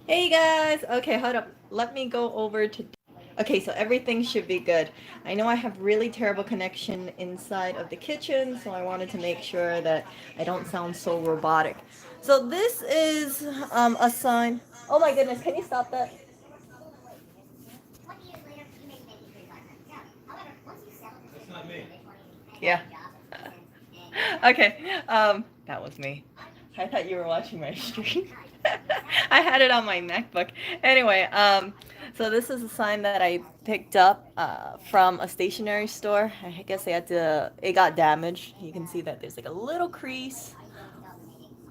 Hey guys! Okay, hold up. Let me go over to. Okay, so everything should be good. I know I have really terrible connection inside of the kitchen, so I wanted to make sure that I don't sound so robotic. So this is a sign. Oh my goodness, can you stop that? Yeah. Okay, that was me. I thought you were watching my stream. I had it on my MacBook. Anyway, so this is a sign that I picked up from a stationery store. I guess it got damaged. You can see that there's like a little crease.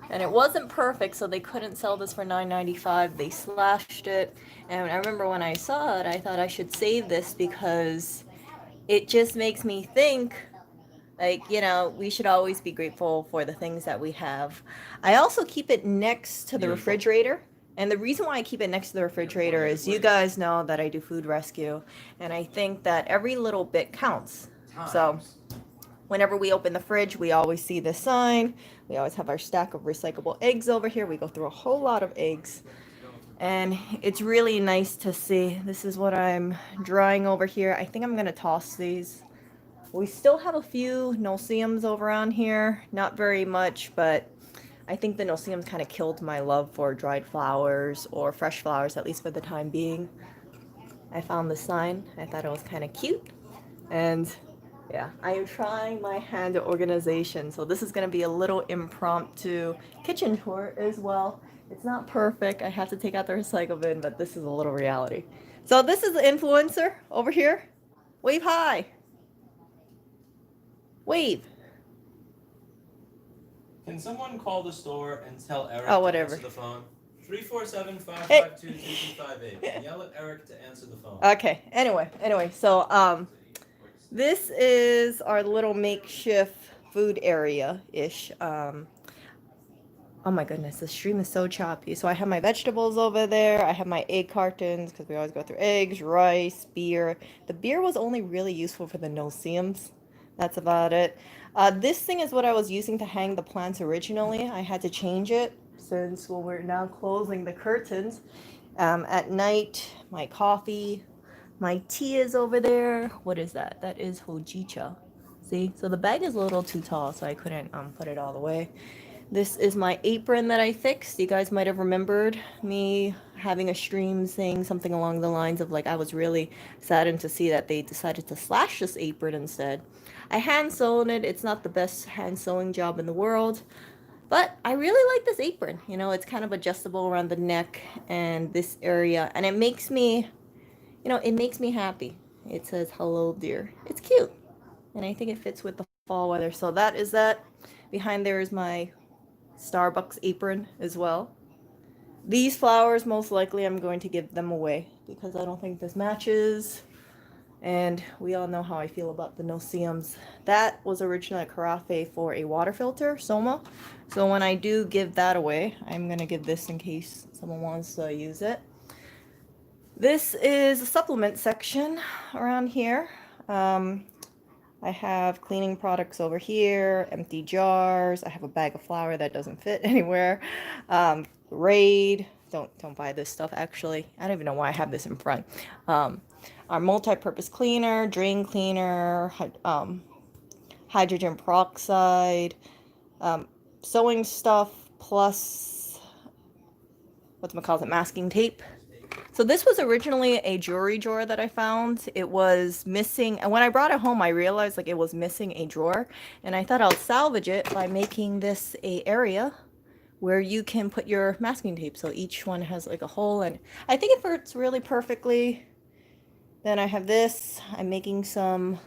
And it wasn't perfect, so they couldn't sell this for $9.95. They slashed it. And I remember when I saw it, I thought I should save this because it just makes me think like, we should always be grateful for the things that we have. I also keep it next to the refrigerator. And the reason why I keep it next to the refrigerator is you guys know that I do food rescue. And I think that every little bit counts. So whenever we open the fridge, we always see this sign. We always have our stack of recyclable eggs over here. We go through a whole lot of eggs. And it's really nice to see. This is what I'm drying over here. I think I'm going to toss these. We still have a few no-see-ums over on here. Not very much, but I think the no-see-ums kind of killed my love for dried flowers or fresh flowers, at least for the time being. I found the sign. I thought it was kind of cute. And yeah, I am trying my hand at organization. So this is going to be a little impromptu kitchen tour as well. It's not perfect. I have to take out the recycle bin, but this is a little reality. So this is the influencer over here. Wave hi. Wave. Can someone call the store and tell Eric Oh, to whatever. answer the phone? 347-552-2258. Hey. Yell at Eric to answer the phone. Okay. Anyway, so this is our little makeshift food area-ish. Oh my goodness, the stream is so choppy. So I have my vegetables over there. I have my egg cartons because we always go through eggs, rice, beer. The beer was only really useful for the no-see-ums. That's about it. This thing is what I was using to hang the plants originally. I had to change it since we're now closing the curtains. At night, my coffee, my tea is over there. What is that? That is hojicha. See? So the bag is a little too tall, so I couldn't put it all the way. This is my apron that I fixed. You guys might have remembered me having a stream saying something along the lines of like I was really saddened to see that they decided to slash this apron instead. I hand sewn it. It's not the best hand sewing job in the world, but I really like this apron. It's kind of adjustable around the neck and this area, and it makes me happy. It says hello dear. It's cute. And I think it fits with the fall weather. So that is that. Behind there is my Starbucks apron as well. These flowers, most likely I'm going to give them away because I don't think this matches. And we all know how I feel about the no-see-ums. That was originally a carafe for a water filter, Soma. So when I do give that away, I'm going to give this in case someone wants to use it. This is a supplement section around here. I have cleaning products over here, empty jars. I have a bag of flour that doesn't fit anywhere. Raid. Don't buy this stuff actually. I don't even know why I have this in front. Our multi-purpose cleaner, drain cleaner, hydrogen peroxide, sewing stuff, plus whatchamacallit, masking tape. So this was originally a jewelry drawer that I found. It was missing, and when I brought it home, I realized like it was missing a drawer, and I thought I'll salvage it by making this a area where you can put your masking tape. So each one has like a hole, and I think it fits really perfectly. Then I have this. I'm making some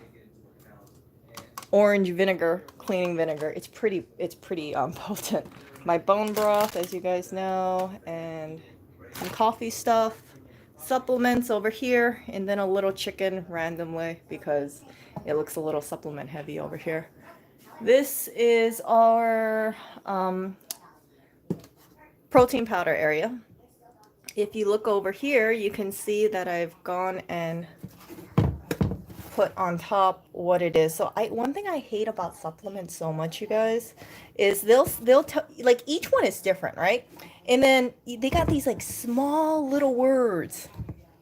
orange vinegar, cleaning vinegar. It's pretty potent. My bone broth, as you guys know, and some coffee stuff, supplements over here, and then a little chicken randomly because it looks a little supplement heavy over here. This is our protein powder area. If you look over here, you can see that I've gone and put on top what it is. So one thing I hate about supplements so much, you guys, is they'll tell, like, each one is different, right? And then they got these like small little words.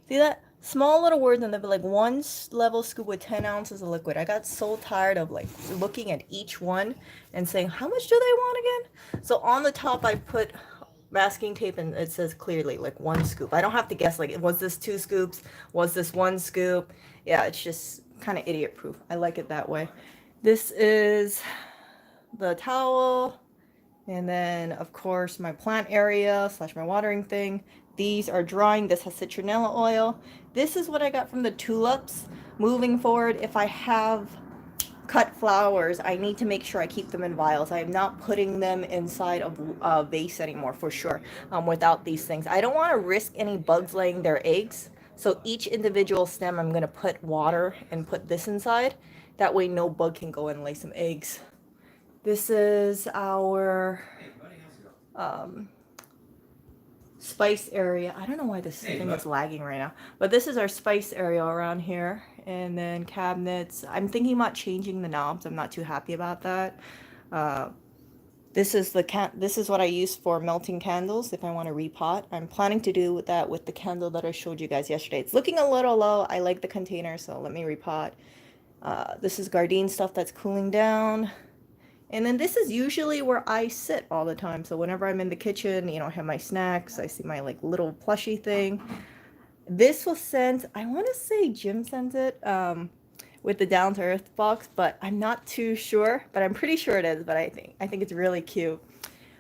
See that? Small little words, and they'll be like one level scoop with 10 ounces of liquid. I got so tired of like looking at each one and saying, how much do they want again? So on the top, I put masking tape and it says clearly like one scoop. I don't have to guess like, was this 2 scoops? Was this 1 scoop? Yeah, it's just kind of idiot proof. I like it that way. This is the towel. And then, of course, my plant area slash my watering thing. These are drying. This has citronella oil. This is what I got from the tulips. Moving forward, if I have cut flowers, I need to make sure I keep them in vials. I am not putting them inside of a vase anymore, for sure, without these things. I don't want to risk any bugs laying their eggs. So each individual stem, I'm going to put water and put this inside. That way no bug can go and lay some eggs. This is our spice area. I don't know why this thing is lagging right now, but this is our spice area around here. And then cabinets. I'm thinking about changing the knobs. I'm not too happy about that. This is what I use for melting candles if I want to repot. I'm planning to do that with the candle that I showed you guys yesterday. It's looking a little low. I like the container, so let me repot. This is Gardein stuff that's cooling down. And then this is usually where I sit all the time. So whenever I'm in the kitchen, I have my snacks. I see my like little plushy thing. This was sent, I want to say Jim sent it with the Down to Earth box, but I'm not too sure. But I'm pretty sure it is. But I think it's really cute.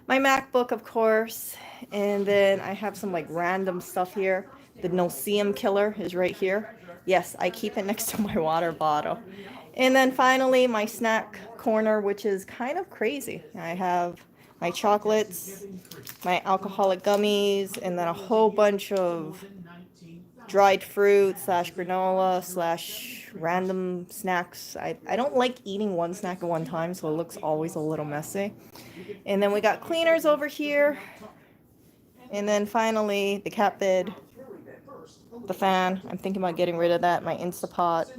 My MacBook, of course, and then I have some like random stuff here. The no-see-um killer is right here. Yes, I keep it next to my water bottle. And then finally, my snack corner, which is kind of crazy. I have my chocolates, my alcoholic gummies, and then a whole bunch of dried fruit slash granola slash random snacks. I don't like eating one snack at one time, so it looks always a little messy. And then we got cleaners over here. And then finally, the cat bed, the fan. I'm thinking about getting rid of that, my Instapot.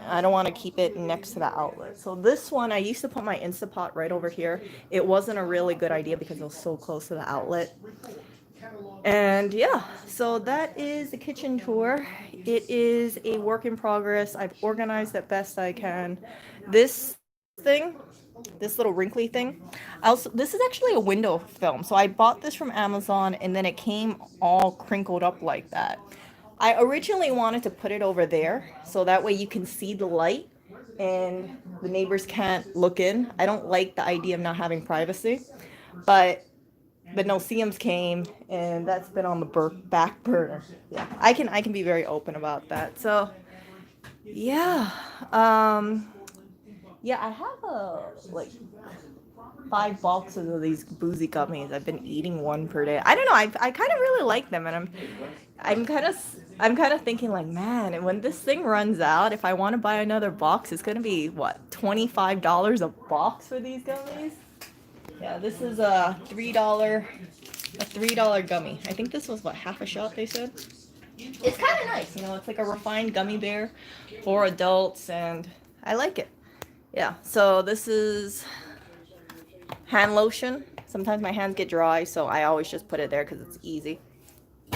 I don't want to keep it next to the outlet. So this one, I used to put my Instapot right over here. It wasn't a really good idea because it was so close to the outlet. And yeah, so that is the kitchen tour. It is a work in progress. I've organized it best I can. This thing, this little wrinkly thing, also, this is actually a window film. So I bought this from Amazon and then it came all crinkled up like that. I originally wanted to put it over there so that way you can see the light and the neighbors can't look in. I don't like the idea of not having privacy, but the no-see-ums came and that's been on the back burner. Yeah, I can be very open about that. So yeah, yeah, I have like 5 boxes of these boozy gummies. I've been eating one per day. I don't know. I kind of really like them, and I'm kind of thinking like, man, and when this thing runs out, if I want to buy another box, it's gonna be what, $25 a box for these gummies? Yeah, this is a $3 gummy. I think this was what, half a shot they said. It's kind of nice, it's like a refined gummy bear for adults, and I like it. Yeah, so this is hand lotion. Sometimes my hands get dry, so I always just put it there because it's easy.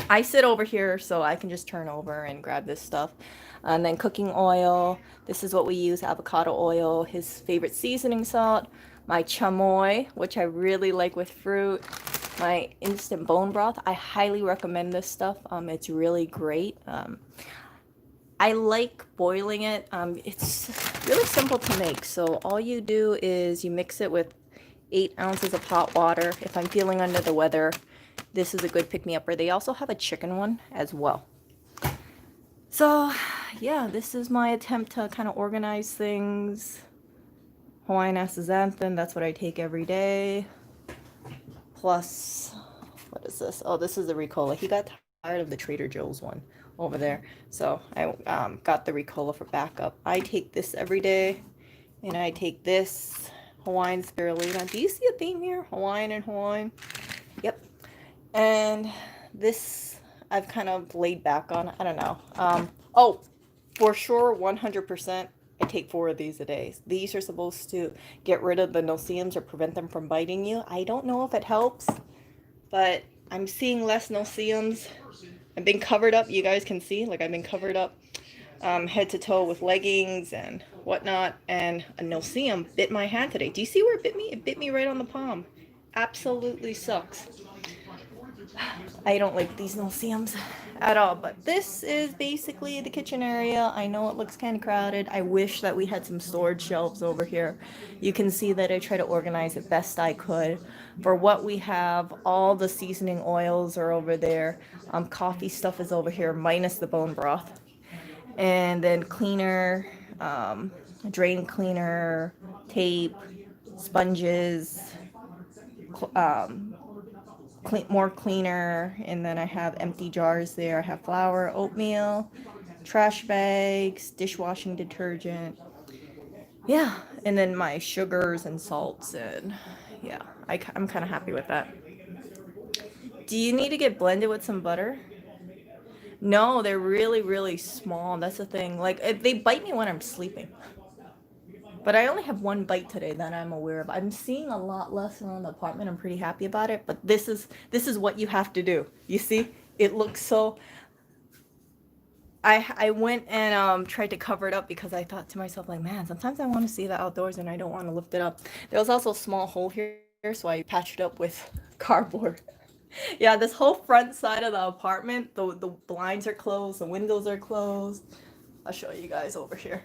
I sit over here so I can just turn over and grab this stuff. And then cooking oil. This is what we use, avocado oil, his favorite seasoning salt, my chamoy, which I really like with fruit, my instant bone broth. I highly recommend this stuff. It's really great. I like boiling it. It's really simple to make. So all you do is you mix it with 8 ounces of hot water. If I'm feeling under the weather, this is a good pick-me-upper. They also have a chicken one as well. So yeah, this is my attempt to kind of organize things. Hawaiian astaxanthin, that's what I take every day. Plus, what is this? Oh, this is the Ricola. He got tired of the Trader Joe's one over there. So I got the Ricola for backup. I take this every day. And I take this Hawaiian spirulina. Do you see a theme here? Hawaiian and Hawaiian. Yep. And this I've kind of laid back on. I don't know. Oh, for sure, 100%. I take 4 of these a day. These are supposed to get rid of the no-see-ums or prevent them from biting you. I don't know if it helps, but I'm seeing less no-see-ums. I've been covered up, you guys can see, like I've been covered up head to toe with leggings and whatnot, and a no-see-um bit my hand today. Do you see where it bit me? It bit me right on the palm. Absolutely sucks. I don't like these no-see-ums at all, but this is basically the kitchen area. I know it looks kind of crowded. I wish that we had some storage shelves over here. You can see that I try to organize it best I could. For what we have, all the seasoning oils are over there. Coffee stuff is over here, minus the bone broth. And then cleaner, drain cleaner, tape, sponges, more cleaner, and then I have empty jars there. I have flour, oatmeal, trash bags, dishwashing detergent. Yeah, and then my sugars and salts, and yeah, I'm kind of happy with that. Do you need to get blended with some butter? No, they're really, really small. That's the thing. Like, they bite me when I'm sleeping. But I only have one bite today that I'm aware of. I'm seeing a lot less around the apartment. I'm pretty happy about it. But this is what you have to do. You see, it looks so. I went and tried to cover it up because I thought to myself, like, man, sometimes I want to see the outdoors and I don't want to lift it up. There was also a small hole here, so I patched it up with cardboard. Yeah, this whole front side of the apartment, the blinds are closed, the windows are closed. I'll show you guys over here.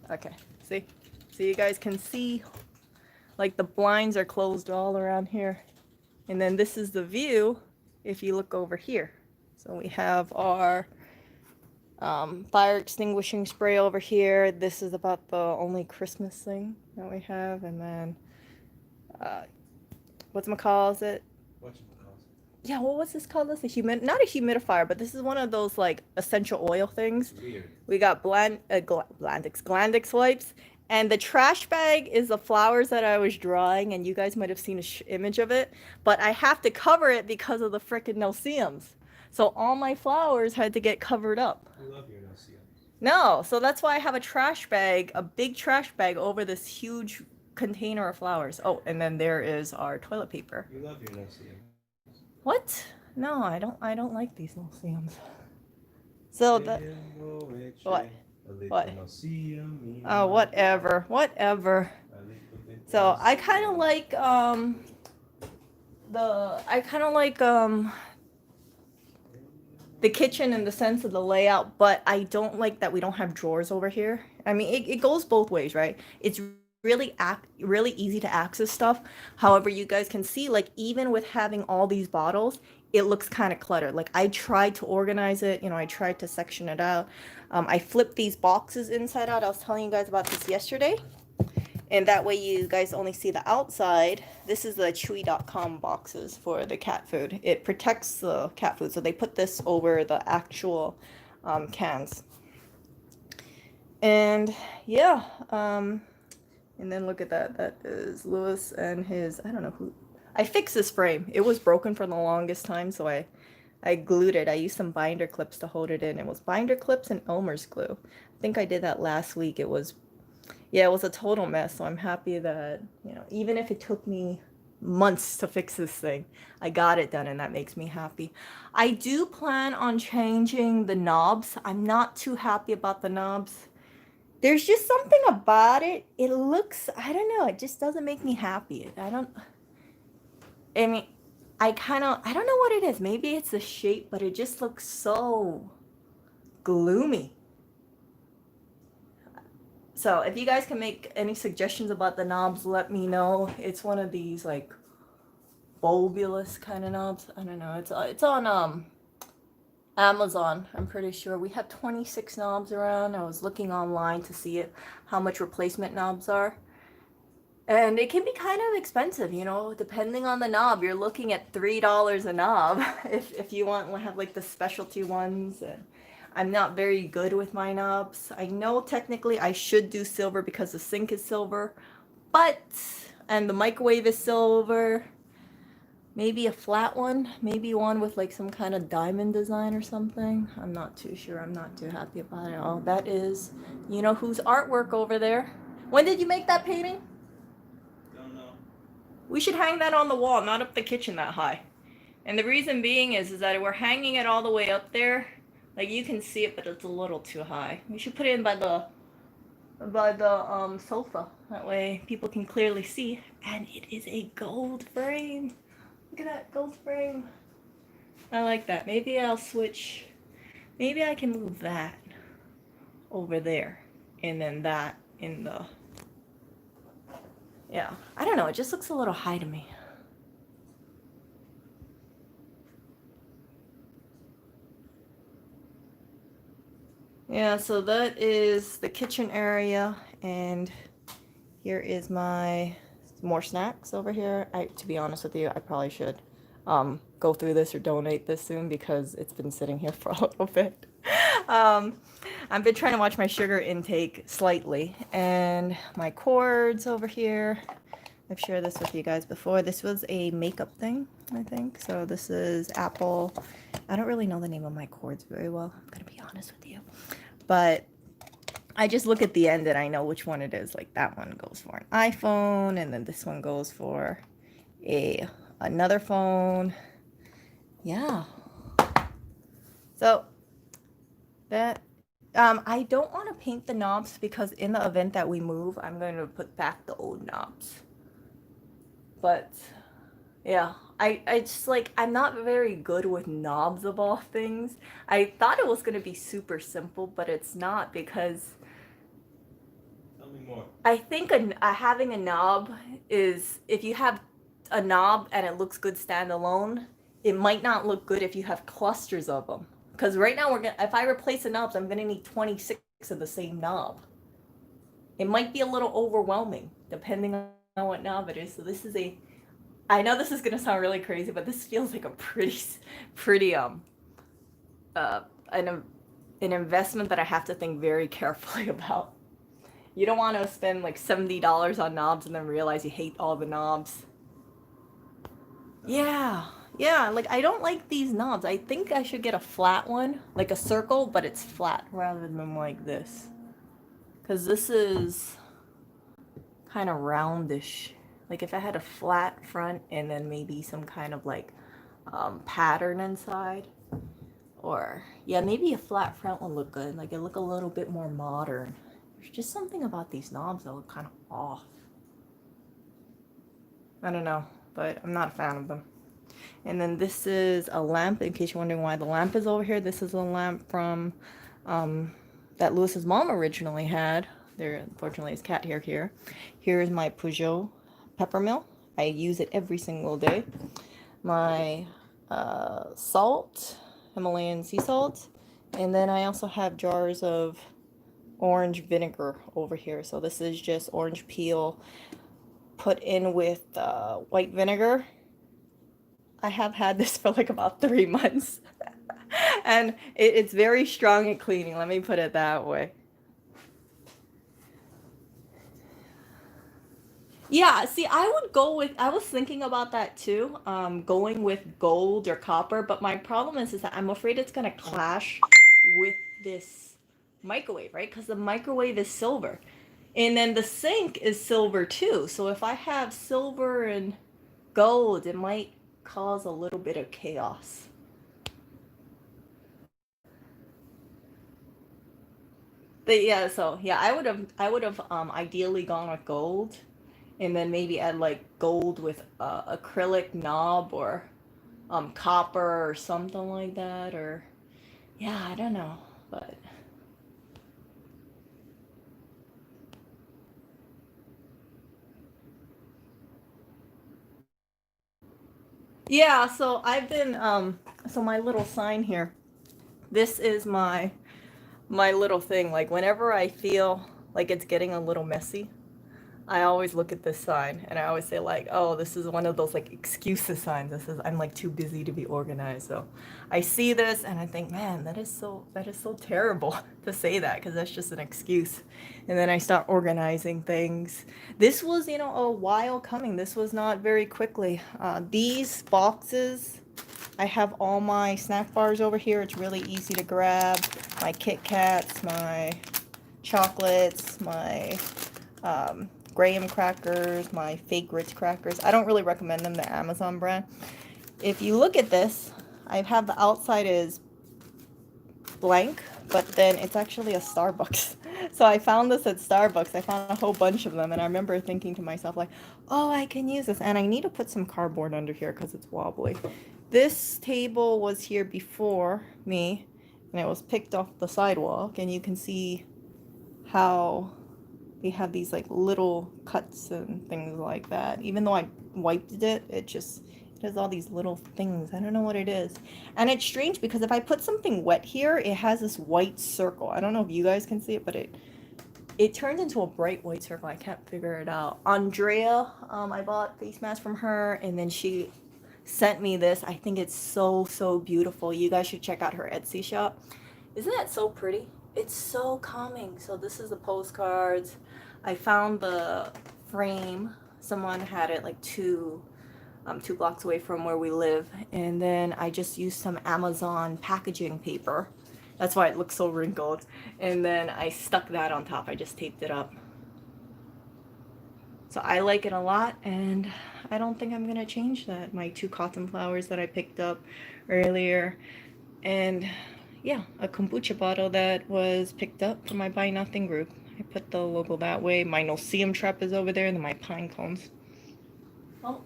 Okay, see? So you guys can see, like, the blinds are closed all around here. And then this is the view if you look over here. So we have our fire extinguishing spray over here. This is about the only Christmas thing that we have. And then, whatchamacallit it? Yeah, well, what's this called? This not a humidifier, but this is one of those like essential oil things. Weird. We got Glandix wipes, and the trash bag is the flowers that I was drawing, and you guys might have seen an image of it. But I have to cover it because of the frickin' no-see-ums. So all my flowers had to get covered up. I love your no-see-ums. No, so that's why I have a trash bag, a big trash bag over this huge container of flowers. Oh, and then there is our toilet paper. You love your no-see-ums. What? No, I don't. I don't like these no-see-ums. So that. What? What? Oh, whatever. Whatever. So I kind of like the kitchen in the sense of the layout, but I don't like that we don't have drawers over here. I mean, it goes both ways, right? It's really easy to access stuff. However, you guys can see, like, even with having all these bottles, it looks kind of cluttered. Like, I tried to organize it, I tried to section it out. I flipped these boxes inside out. I was telling you guys about this yesterday, and that way you guys only see the outside. This is the chewy.com boxes for the cat food. It protects the cat food, so they put this over the actual cans. And yeah, and then look at that. That is Lewis and his, I don't know who. I fixed this frame. It was broken for the longest time, so I glued it. I used some binder clips to hold it in. It was binder clips and Elmer's glue. I think I did that last week. It was a total mess, so I'm happy that, even if it took me months to fix this thing, I got it done, and that makes me happy. I do plan on changing the knobs. I'm not too happy about the knobs. There's just something about it. It looks, I don't know, it just doesn't make me happy. I don't know what it is. Maybe it's the shape, but it just looks so gloomy. So if you guys can make any suggestions about the knobs, let me know. It's one of these like bulbous kind of knobs. I don't know. It's on Amazon, I'm pretty sure. We have 26 knobs around. I was looking online to see how much replacement knobs are. And it can be kind of expensive, depending on the knob. You're looking at $3 a knob if you want to have like the specialty ones. And I'm not very good with my knobs. I know technically I should do silver because the sink is silver, and the microwave is silver. Maybe a flat one, maybe one with like some kind of diamond design or something. I'm not too sure. I'm not too happy about it. Oh, that is, whose artwork over there. When did you make that painting? Don't know. We should hang that on the wall, not up the kitchen that high. And the reason being is that we're hanging it all the way up there. Like you can see it, but it's a little too high. We should put it in by the sofa. That way people can clearly see. And it is a gold frame. Look at that gold frame. I like that. Maybe I'll switch. Maybe I can move that over there. And then that in the... Yeah. I don't know. It just looks a little high to me. Yeah, so that is the kitchen area, and here is my more snacks over here. To be honest with you, I probably should go through this or donate this soon because it's been sitting here for a little bit. I've been trying to watch my sugar intake slightly, and my cords over here. I've shared this with you guys before. This was a makeup thing, I think. So this is Apple. I don't really know the name of my cords very well, I'm gonna be honest with you. But I just look at the end and I know which one it is. Like that one goes for an iPhone, and then this one goes for another phone. Yeah. So that I don't want to paint the knobs because in the event that we move, I'm going to put back the old knobs. But yeah, I just like, I'm not very good with knobs of all things. I thought it was going to be super simple, but it's not, because Tell me more. I think having a knob is, if you have a knob and it looks good standalone, it might not look good if you have clusters of them. Because right now if I replace the knobs, I'm gonna need 26 of the same knob. It might be a little overwhelming depending on what knob it is. So this is I know this is gonna sound really crazy, but this feels like a pretty an investment that I have to think very carefully about. You don't want to spend like $70 on knobs and then realize you hate all the knobs. Yeah, like I don't like these knobs. I think I should get a flat one, like a circle, but it's flat rather than like this. Because this is kind of roundish. Like if I had a flat front and then maybe some kind of like pattern inside. Or, yeah, maybe a flat front would look good. Like it look a little bit more modern. There's just something about these knobs that look kind of off. I don't know, but I'm not a fan of them. And then this is a lamp, in case you're wondering why the lamp is over here. This is a lamp from that Lewis's mom originally had. There, unfortunately, is cat hair here. Here is my Peugeot peppermill. I use it every single day. My salt, Himalayan sea salt. And then I also have jars of orange vinegar over here. So this is just orange peel put in with white vinegar. I have had this for like about 3 months. And it's very strong at cleaning, let me put it that way. Yeah, see, I was thinking about that too, going with gold or copper, but my problem is that I'm afraid it's gonna clash with this microwave, right? Because the microwave is silver. And then the sink is silver too. So if I have silver and gold, it might cause a little bit of chaos. But yeah, so yeah, I would have ideally gone with gold, and then maybe add like gold with acrylic knob, or copper or something like that, or yeah, I don't know, but yeah. So I've been so my little sign here. This is my little thing. Like whenever I feel like it's getting a little messy, I always look at this sign and I always say like, oh, this is one of those like excuses signs. This is, I'm like too busy to be organized. So I see this and I think, man, that is so terrible to say that, because that's just an excuse. And then I start organizing things. This was, a while coming. This was not very quickly. These boxes, I have all my snack bars over here. It's really easy to grab. My Kit Kats, my chocolates, my graham crackers, my fake Ritz crackers. I don't really recommend them, the Amazon brand. If you look at this, I have the outside is blank, but then it's actually a Starbucks. So I found this at Starbucks. I found a whole bunch of them, and I remember thinking to myself like, oh, I can use this. And I need to put some cardboard under here because it's wobbly. This table was here before me, and it was picked off the sidewalk, and you can see how they have these like little cuts and things like that. Even though I wiped it, it has all these little things. I don't know what it is. And it's strange because if I put something wet here, it has this white circle. I don't know if you guys can see it, but it turns into a bright white circle. I can't figure it out. Andrea, I bought face mask from her, and then she sent me this. I think it's so beautiful. You guys should check out her Etsy shop. Isn't that so pretty? It's so calming. So this is the postcards. I found the frame. Someone had it like two blocks away from where we live, and then I just used some Amazon packaging paper. That's why it looks so wrinkled. And then I stuck that on top. I just taped it up. So I like it a lot, and I don't think I'm gonna change that. My 2 cotton flowers that I picked up earlier, and yeah, a kombucha bottle that was picked up from my Buy Nothing group. I put the logo that way. My no-see-um trap is over there, and then my pine cones. Oh,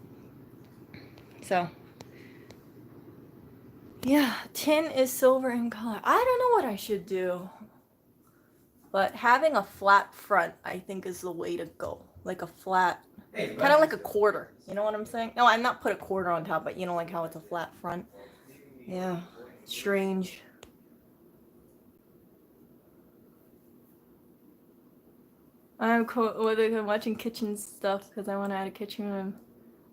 so yeah, tin is silver in color. I don't know what I should do, but having a flat front, I think, is the way to go. Like a flat, kind of like a quarter. You know what I'm saying? No, I'm not put a quarter on top, but you know, like how it's a flat front. Yeah, strange. I'm watching kitchen stuff because I want to add a kitchen room.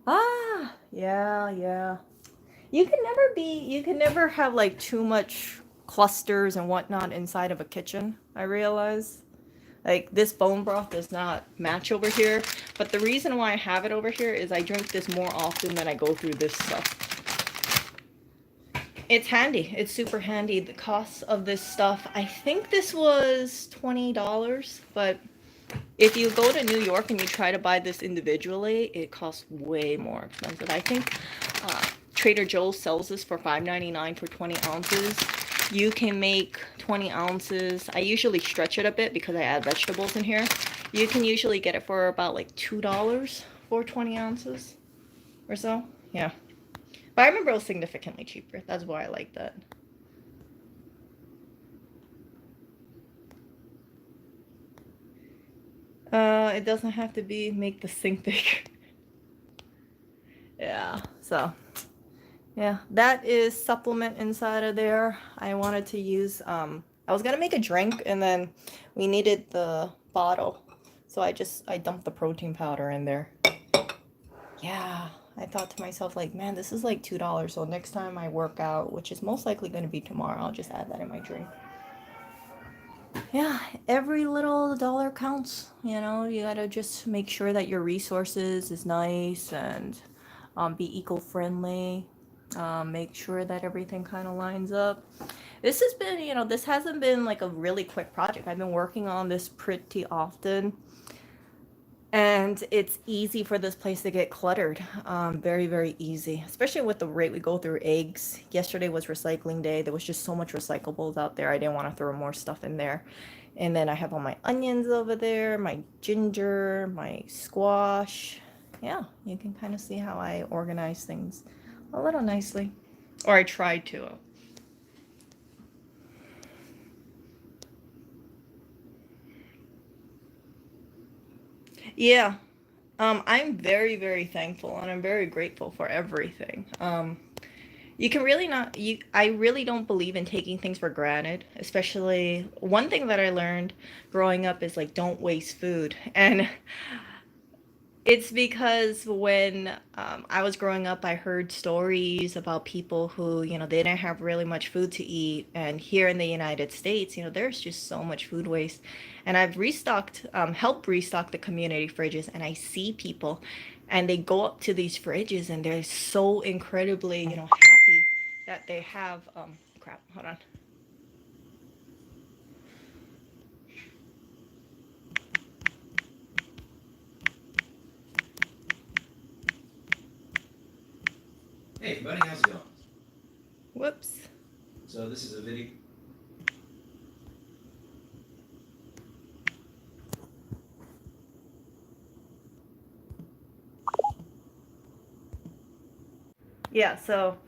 Ah, yeah. You can never have like too much clusters and whatnot inside of a kitchen, I realize. Like this bone broth does not match over here, but the reason why I have it over here is I drink this more often than I go through this stuff. It's handy. It's super handy. The cost of this stuff, I think this was $20, but if you go to New York and you try to buy this individually, it costs way more expensive. I think Trader Joe's sells this for $5.99 for 20 ounces. You can make 20 ounces. I usually stretch it a bit because I add vegetables in here. You can usually get it for about like $2 for 20 ounces or so. Yeah. But I remember it was significantly cheaper. That's why I like that. It doesn't have to be make the sink bigger. Yeah, so yeah, that is supplement inside of there. I wanted to use I was gonna make a drink, and then we needed the bottle, so I dumped the protein powder in there. Yeah, I thought to myself like, man, this is like $2, so next time I work out, which is most likely gonna be tomorrow, I'll just add that in my drink. Yeah, every little dollar counts. You know, you gotta just make sure that your resources is nice and be eco-friendly. Make sure that everything kind of lines up. This has been, you know, this hasn't been like a really quick project. I've been working on this pretty often. And it's easy for this place to get cluttered. Very easy, especially with the rate we go through eggs. Yesterday was recycling day. There was just so much recyclables out there. I didn't want to throw more stuff in there. And then I have all my onions over there, my ginger, my squash. Yeah, you can kind of see how I organize things a little nicely. Or I tried to. Yeah, I'm very thankful, and I'm very grateful for everything. You can really not, I really don't believe in taking things for granted, especially one thing that I learned growing up is like, don't waste food. And it's because when I was growing up, I heard stories about people who, you know, they didn't have really much food to eat. And here in the United States, you know, there's just so much food waste. And I've restocked, helped restock the community fridges, and I see people and they go up to these fridges and they're so incredibly, you know, happy that they have, crap, hold on. Hey everybody, how's it going? Whoops. So this is a video. Yeah, so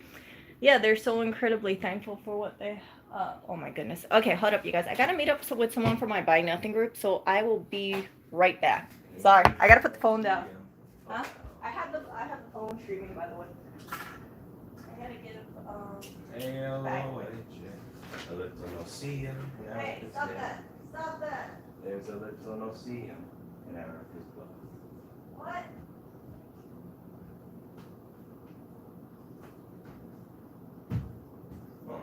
yeah, they're so incredibly thankful for what they oh my goodness. Okay, hold up you guys. I gotta meet up with someone for my Buy Nothing group, so I will be right back. Sorry, I gotta put the phone down. Huh? I have the phone streaming, by the way. I gotta get A little no see him. Hey, stop that. Stop that. There's a little no see him in Erica's book. What?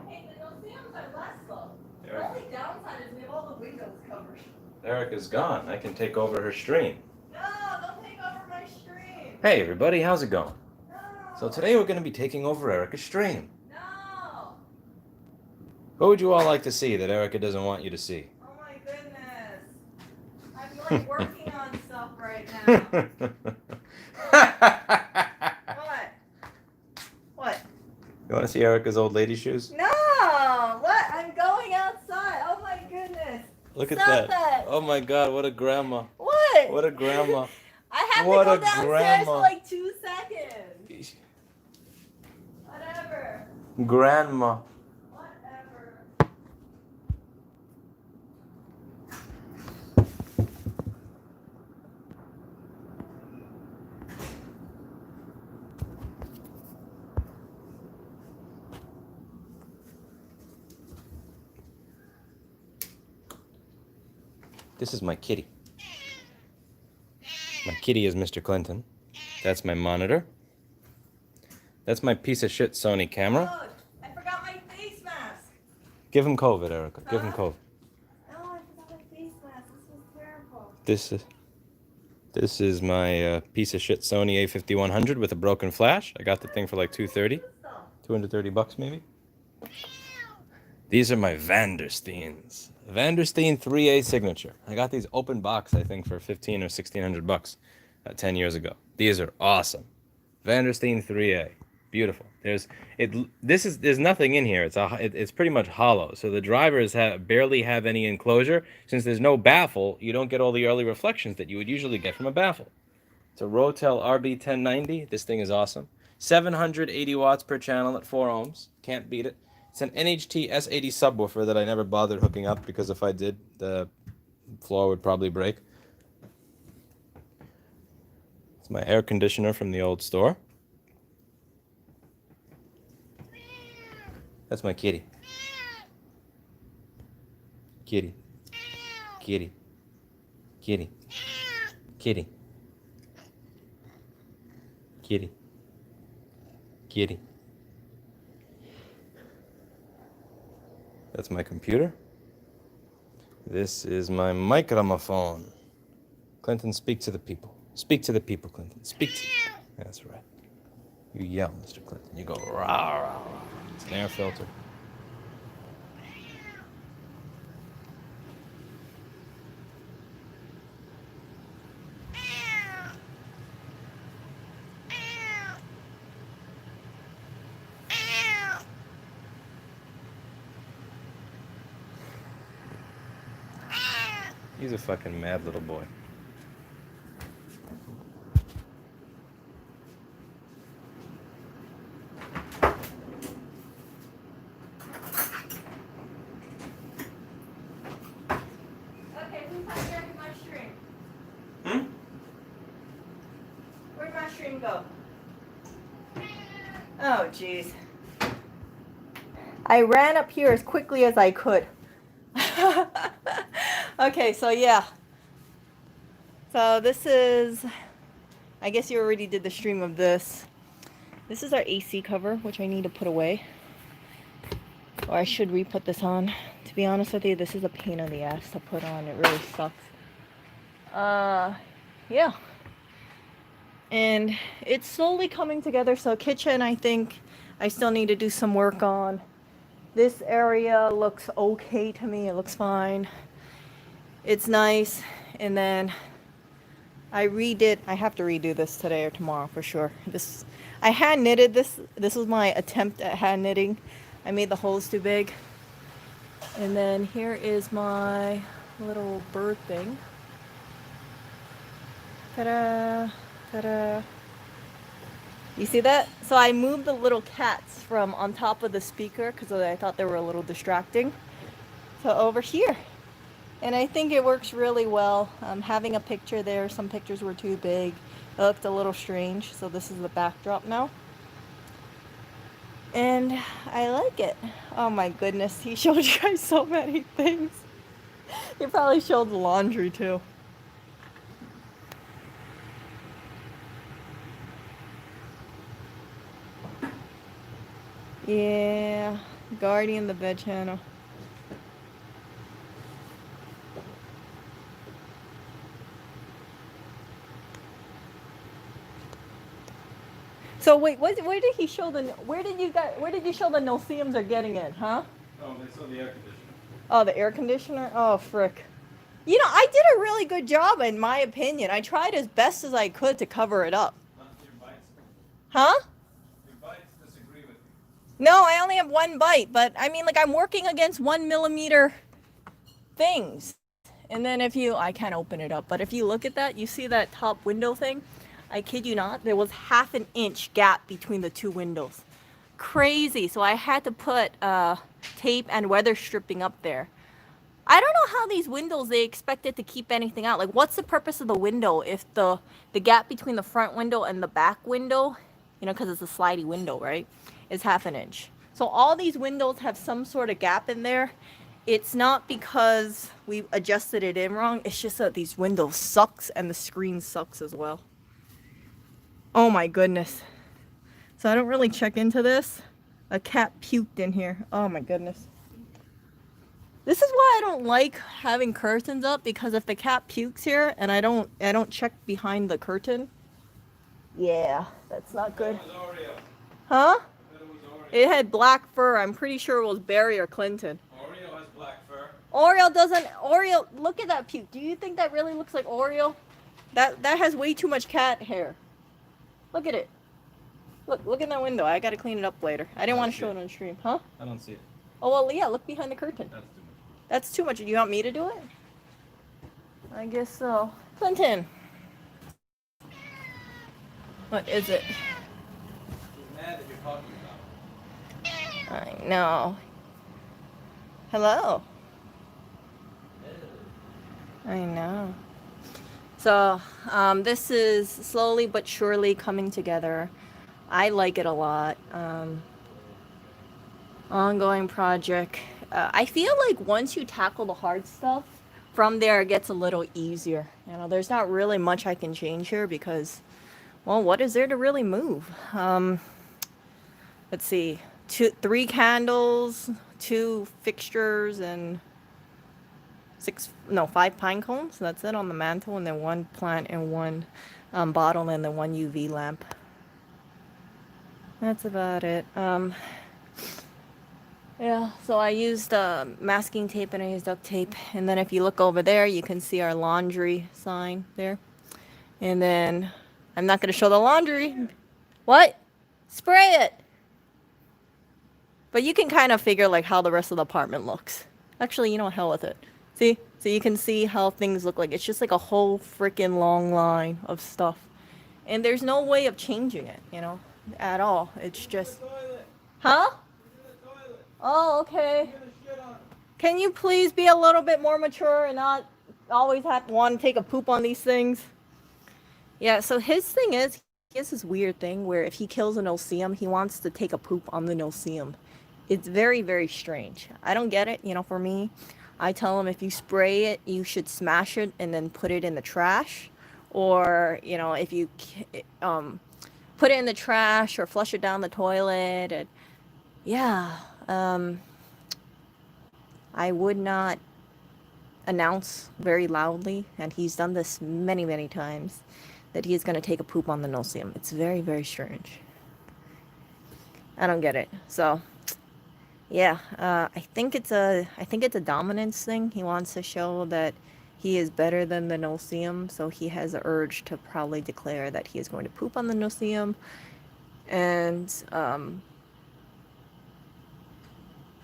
Hey, the no-seums are less though. The only downside is we have all the windows covered. Erica's gone. I can take over her stream. No, don't take over my stream. Hey everybody, how's it going? No. So today we're going to be taking over Erica's stream. No. What would you all like to see that Erica doesn't want you to see? Oh my goodness. I'm like working on stuff right now. What? What? You want to see Erica's old lady shoes? No. What? I'm going outside. Oh my goodness. Look at Stop that. Oh my God, what a grandma. What? What a grandma. I have What to a go downstairs grandma. for like 2 seconds. Whatever. Grandma. Whatever. This is my kitty. My kitty is Mr. Clinton. That's my monitor. That's my piece of shit Sony camera. Oh, I forgot my face mask. Give him COVID, Erica. Give him Huh? COVID. Oh, I forgot my face mask. This was terrible. This is my piece of shit Sony A5100 with a broken flash. I got the thing for like $230. $230 maybe. These are my Vandersteens. Vandersteen 3A signature. I got these open box, I think, for $1,500 or $1,600 10 years ago. These are awesome. Vandersteen 3A. Beautiful. There's nothing in here. It's pretty much hollow. So the drivers barely have any enclosure. Since there's no baffle, you don't get all the early reflections that you would usually get from a baffle. It's a Rotel RB1090. This thing is awesome. 780 watts per channel at 4 ohms. Can't beat it. It's an NHT S80 subwoofer that I never bothered hooking up because if I did, the floor would probably break. It's my air conditioner from the old store. That's my kitty. Kitty. Kitty. Kitty. Kitty. Kitty. Kitty. That's my computer. This is my microphone. Clinton, speak to the people. Speak to the people, Clinton. Speak to That's right. You yell, Mr. Clinton. You go rah, rah, rah. It's an air filter. He's a fucking mad little boy. Okay, who's hijacking my stream? Where'd my stream go? Oh, jeez. I ran up here as quickly as I could. Okay, so yeah. So this is, I guess you already did the stream of this. This is our AC cover, which I need to put away. Or I should re-put this on. To be honest with you, this is a pain in the ass to put on. It really sucks. Yeah. And it's slowly coming together. So kitchen, I think I still need to do some work on. This area looks okay to me. It looks fine. It's nice. And then I have to redo this today or tomorrow for sure. I hand knitted this. This was my attempt at hand knitting. I made the holes too big. And then here is my little bird thing. Ta-da! Ta-da! You see that? So I moved the little cats from on top of the speaker because I thought they were a little distracting. So over here. And I think it works really well. Having a picture there, some pictures were too big. It looked a little strange. So this is the backdrop now. And I like it. Oh my goodness, he showed you guys so many things. He probably showed the laundry too. Yeah, Guardian the bed channel. So wait, where did he show the? Where did you show the no-see-ums are getting in, huh? Oh, they saw the air conditioner. Oh, the air conditioner. Oh, frick. You know, I did a really good job in my opinion. I tried as best as I could to cover it up. Your bites. Huh? Your bites disagree with you. No, I only have one bite, but I mean, like, I'm working against 1 millimeter things. And then I can't open it up, but if you look at that, you see that top window thing? I kid you not, there was ½ an inch gap between the two windows. Crazy. So I had to put tape and weather stripping up there. I don't know how these windows, they expect it to keep anything out. Like, what's the purpose of the window if the gap between the front window and the back window, you know, because it's a slidey window, right, is ½ an inch. So all these windows have some sort of gap in there. It's not because we adjusted it in wrong. It's just that these windows sucks and the screen sucks as well. Oh my goodness. So I don't really check into this. A cat puked in here. Oh my goodness. This is why I don't like having curtains up, because if the cat pukes here and I don't check behind the curtain, yeah, that's not good. That was Oreo. Huh? That was Oreo. It had black fur. I'm pretty sure it was Barry or Clinton. Oreo has black fur. Oreo doesn't. Oreo, look at that puke. Do you think that really looks like Oreo? That has way too much cat hair. Look at it. Look in that window. I gotta clean it up later. I didn't want to show it on stream, huh? I don't see it. Oh well, yeah. Look behind the curtain. That's too much. That's too much. Do you want me to do it? I guess so. Clinton. What is it? He's mad that you're talking about I know. Hello. I know. So, this is slowly but surely coming together. I like it a lot. Ongoing project. I feel like once you tackle the hard stuff, from there it gets a little easier. You know, there's not really much I can change here because, well, what is there to really move? Let's see, 3 candles, 2 fixtures, and 5 pine cones. That's it on the mantle, and then 1 plant and 1 bottle, and then 1 UV lamp. That's about it. Yeah, so I used masking tape and I used duct tape. And then if you look over there, you can see our laundry sign there. And then I'm not going to show the laundry. What? Spray it. But you can kind of figure like how the rest of the apartment looks. Actually, you know, hell with it. See? So you can see how things look like. It's just like a whole freaking long line of stuff. And there's no way of changing it, you know, at all. It's just... Huh? Oh, okay. Can you please be a little bit more mature and not always want to take a poop on these things? Yeah, so his thing is, he has this weird thing where if he kills a no-see-um, he wants to take a poop on the no-see-um. It's very, very strange. I don't get it. You know, for me, I tell him if you spray it, you should smash it and then put it in the trash. Or, you know, if you put it in the trash or flush it down the toilet. And yeah. I would not announce very loudly, and he's done this many, many times, that he's going to take a poop on the no-see-um. It's very, very strange. I don't get it. So, yeah, I think it's a dominance thing. He wants to show that he is better than the no-see-um, so he has the urge to probably declare that he is going to poop on the no-see-um. and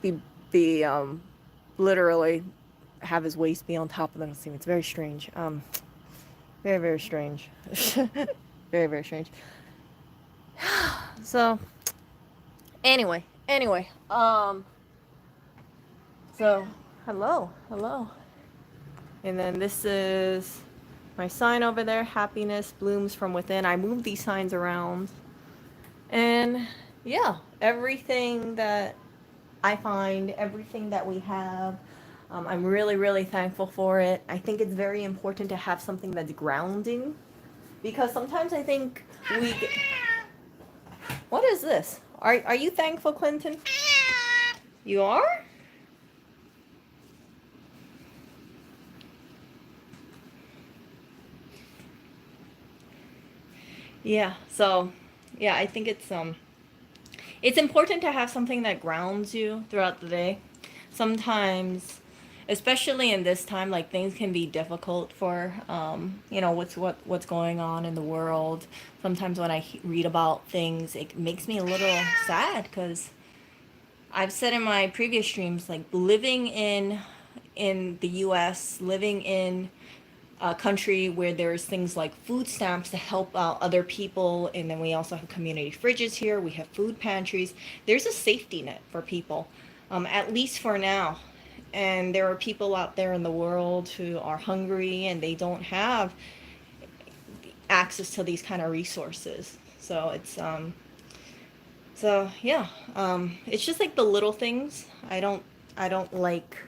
be literally have his waist be on top of the ceiling. It's very strange. Very, very strange. Very, very strange. So anyway, so hello. And then this is my sign over there, happiness blooms from within. I moved these signs around. And yeah, everything that I find, everything that we have, I'm really, really thankful for it. I think it's very important to have something that's grounding, because sometimes I think we get... What is this? Are you thankful, Clinton? You are? Yeah, so yeah, I think it's important to have something that grounds you throughout the day. Sometimes, especially in this time, like things can be difficult for what's going on in the world. Sometimes when I read about things, it makes me a little sad, because I've said in my previous streams, like living in the US, living in a country where there's things like food stamps to help out other people, and then we also have community fridges here, we have food pantries. There's a safety net for people, at least for now. And there are people out there in the world who are hungry and they don't have access to these kind of resources. So it's just like the little things. I don't like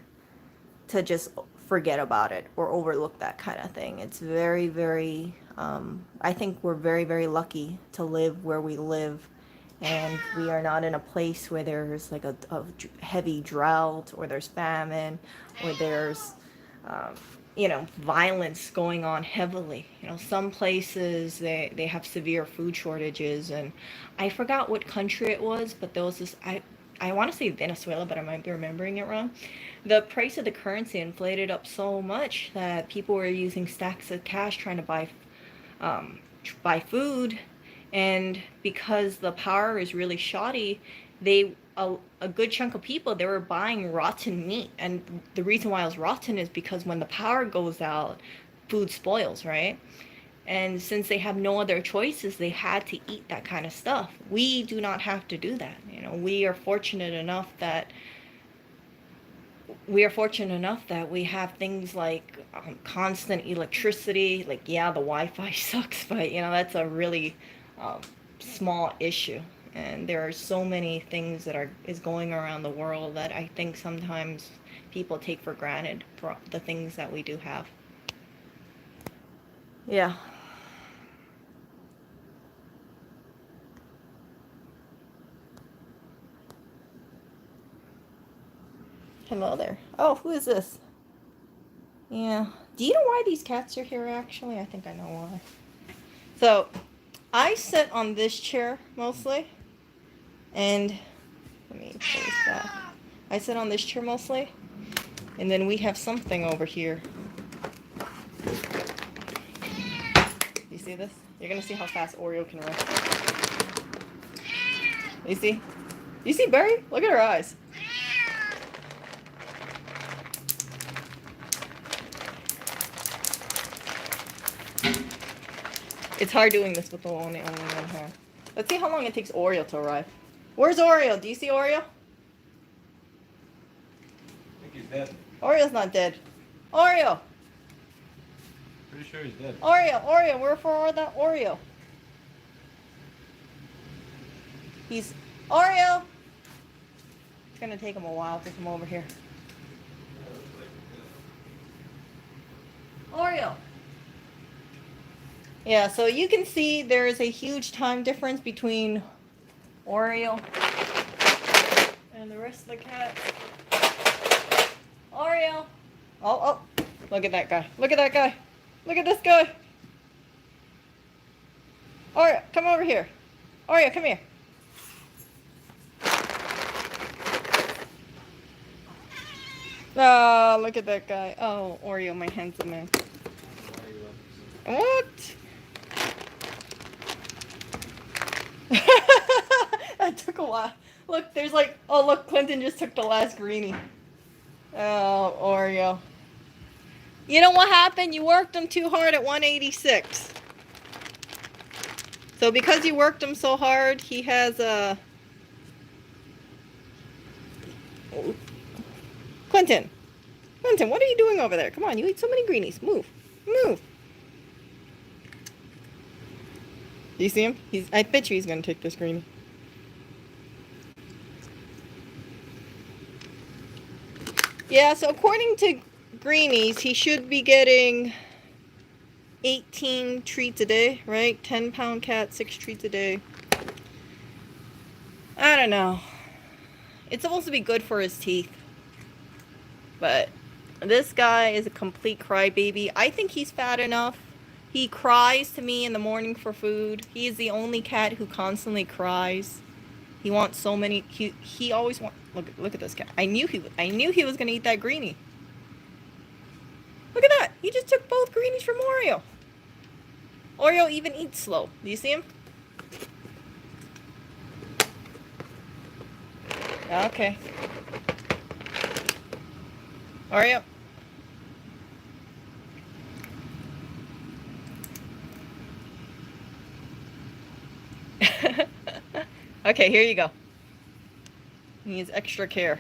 to just forget about it or overlook that kind of thing. It's very, very, I think we're very, very lucky to live where we live. And we are not in a place where there's like a heavy drought, or there's famine, or there's, violence going on heavily. Some places they have severe food shortages. And I forgot what country it was, but there was this, I want to say Venezuela, but I might be remembering it wrong. The price of the currency inflated up so much that people were using stacks of cash trying to buy food. And because the power is really shoddy, a good chunk of people, they were buying rotten meat. And the reason why it was rotten is because when the power goes out, food spoils, right? And since they have no other choices, they had to eat that kind of stuff. We do not have to do that. We are fortunate enough that we have things like constant electricity. Like, yeah, the Wi-Fi sucks, but that's a really small issue. And there are so many things that is going around the world that I think sometimes people take for granted, for the things that we do have. Yeah. Hello there. Oh, who is this? Yeah. Do you know why these cats are here, actually? I think I know why. So, I sit on this chair mostly. And let me pull this back. I sit on this chair mostly. And then we have something over here. You see this? You're going to see how fast Oreo can run. You see? You see Barry? Look at her eyes. It's hard doing this with only one hand. Let's see how long it takes Oreo to arrive. Where's Oreo? Do you see Oreo? I think he's dead. Oreo's not dead. Oreo! Pretty sure he's dead. Oreo, where for that Oreo? He's... Oreo! It's gonna take him a while to come over here. Oreo! Yeah, so you can see there is a huge time difference between Oreo and the rest of the cats. Oreo! Oh, look at that guy. Look at that guy. Look at this guy. Oreo, come over here. Oreo, come here. Oh, look at that guy. Oh, Oreo, my handsome man. What? took a while. Look, there's like, oh look, Clinton just took the last greenie. Oh, Oreo. You know what happened? You worked him too hard at 186. So because you worked him so hard, he has a... Clinton. Clinton, what are you doing over there? Come on, you eat so many greenies. Move. Move. Do you see him? I bet you he's going to take this greenie. Yeah, so according to Greenies, he should be getting 18 treats a day, right? 10-pound cat, 6 treats a day. I don't know. It's supposed to be good for his teeth. But this guy is a complete crybaby. I think he's fat enough. He cries to me in the morning for food. He is the only cat who constantly cries. He wants so many. He always wants. Look at this cat. I knew he was gonna eat that greenie. Look at that. He just took both greenies from Oreo. Oreo even eats slow. Do you see him? Okay. Oreo. Okay, here you go. He needs extra care.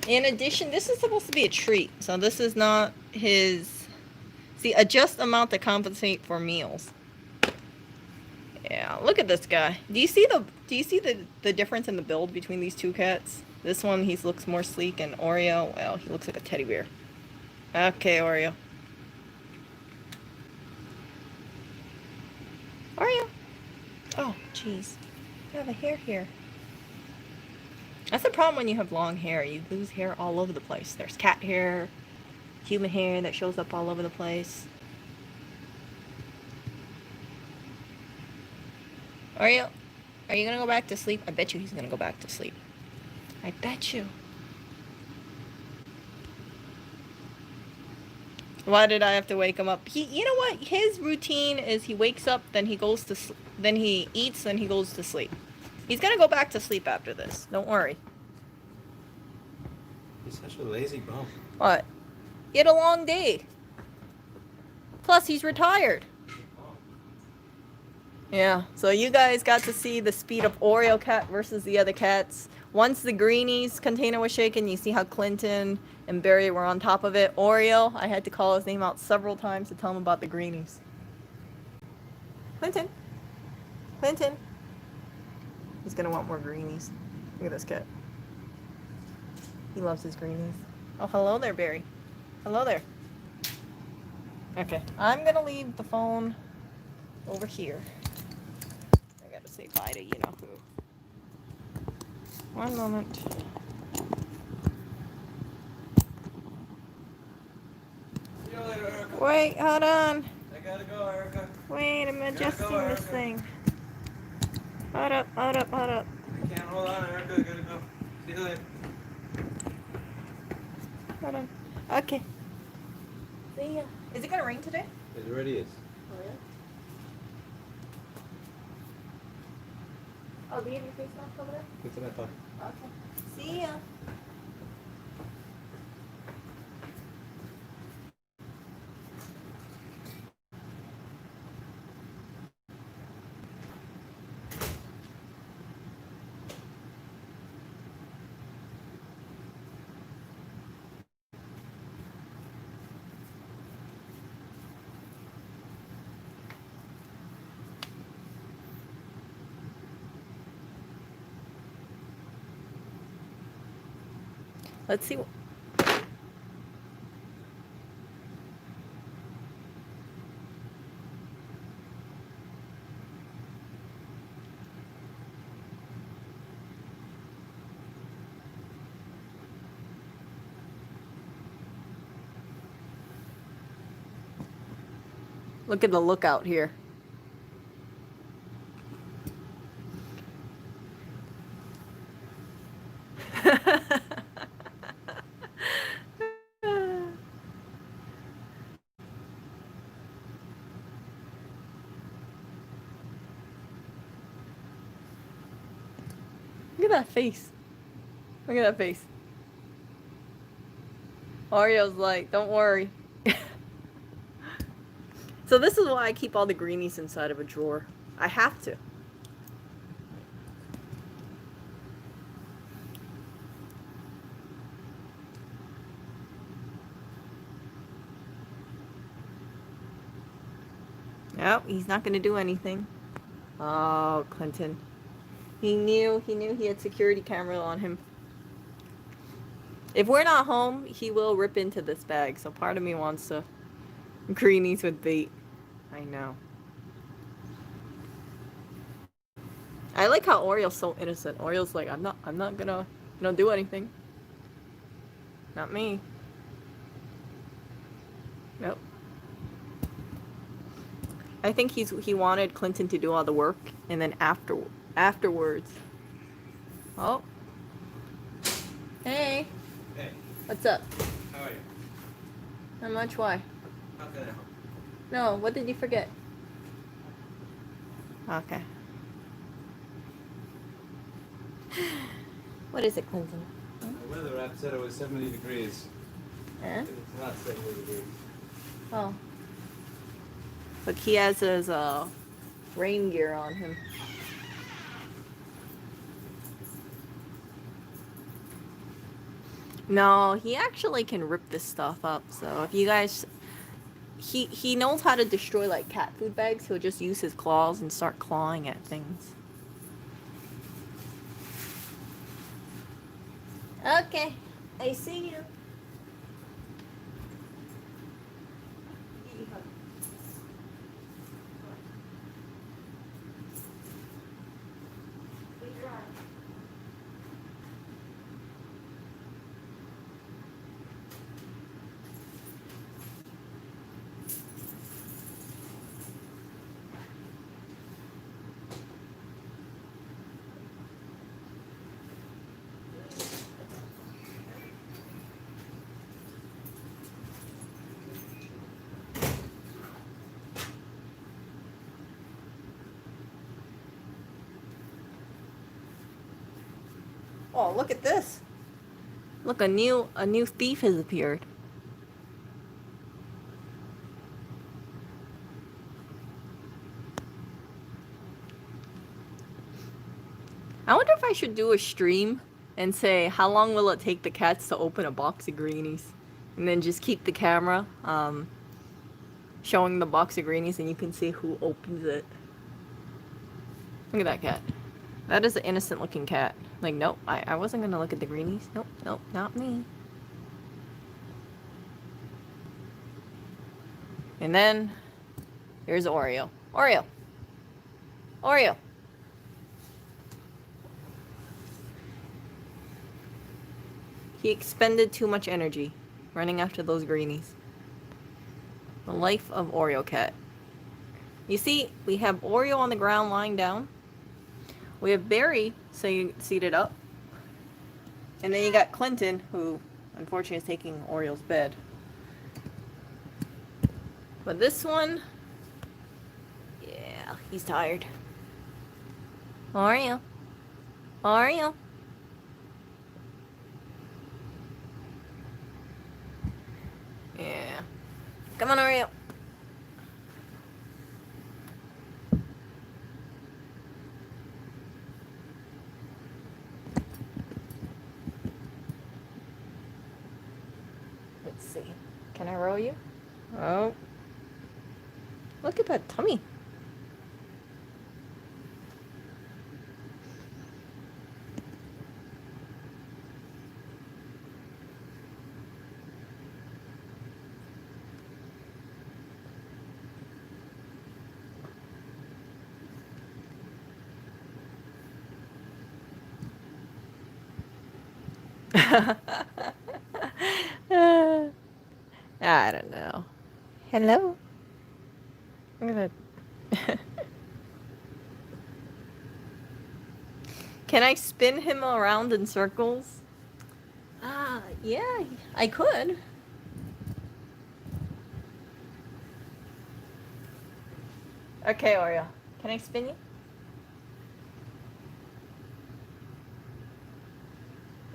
In addition, this is supposed to be a treat. So this is not his... See, a just amount to compensate for meals. Yeah, look at this guy. Do you see the difference in the build between these two cats? This one, he looks more sleek, and Oreo, well, he looks like a teddy bear. Okay, Oreo. Oreo. Oh, jeez. You have a hair here. That's the problem when you have long hair. You lose hair all over the place. There's cat hair, human hair that shows up all over the place. Oreo, are you gonna go back to sleep? I bet you he's gonna go back to sleep. I bet you. Why did I have to wake him up? You know what? His routine is he wakes up, then he goes to, then he eats, then he goes to sleep. He's gonna go back to sleep after this. Don't worry. He's such a lazy bum. What? He had a long day. Plus, he's retired. Yeah, so you guys got to see the speed of Oreo cat versus the other cats. Once the greenies container was shaken, you see how Clinton and Barry were on top of it. Oreo, I had to call his name out several times to tell him about the greenies. Clinton. Clinton. He's gonna want more greenies. Look at this cat. He loves his greenies. Oh, hello there, Barry. Hello there. Okay, I'm gonna leave the phone over here. I gotta say bye to you-know-who. One moment. See you later, Erica. Wait, hold on. I gotta go, Erica. Wait, I'm adjusting this thing. Hold up, hold up, hold up. I can't hold on, Erica. I gotta go. See you later. Hold on. Okay. See ya. Is it gonna rain today? It already is. Oh, yeah? Oh, do you have your face mask over there? It's in my pocket. Okay. See ya. Let's see. Look at the lookout here. Look at that face. Look at that face. Oreo's like, don't worry. So this is why I keep all the greenies inside of a drawer. I have to. Nope, he's not gonna do anything. Oh, Clinton. He knew he had security camera on him. If we're not home, he will rip into this bag. So part of me wants to greenies with bait. I know. I like how Oreo's so innocent. Oreo's like, I'm not gonna, do anything. Not me. Nope. I think he wanted Clinton to do all the work, and then afterwards. Oh. Hey. Hey, What's up? how are you? Not much. Why? How can I help? No. What did you forget? Okay. What is it, Clinton? The weather app said it was 70 degrees. Eh? It's not 70 degrees. Oh. Look, he has his rain gear on him. No, he actually can rip this stuff up. So if you guys, he knows how to destroy like cat food bags. He'll just use his claws and start clawing at things. Okay, I see you. Oh, look at this. Look, a new thief has appeared. I wonder if I should do a stream and say how long will it take the cats to open a box of greenies, and then just keep the camera showing the box of greenies, and you can see who opens it. Look at that cat. That is an innocent looking cat. Like, nope, I wasn't gonna look at the greenies. Nope, nope, not me. And then here's Oreo. Oreo. Oreo. He expended too much energy running after those greenies. The life of Oreo cat. You see, we have Oreo on the ground lying down. We have Barry seated up. And then you got Clinton, who unfortunately is taking Oreo's bed. But this one, yeah, he's tired. Oreo. Oreo. Yeah. Come on, Oreo. Let's see. Can I roll you? Oh. Look at that tummy. I don't know. Hello? Look at that. Can I spin him around in circles? Yeah, I could. Okay, Oreo. Can I spin you?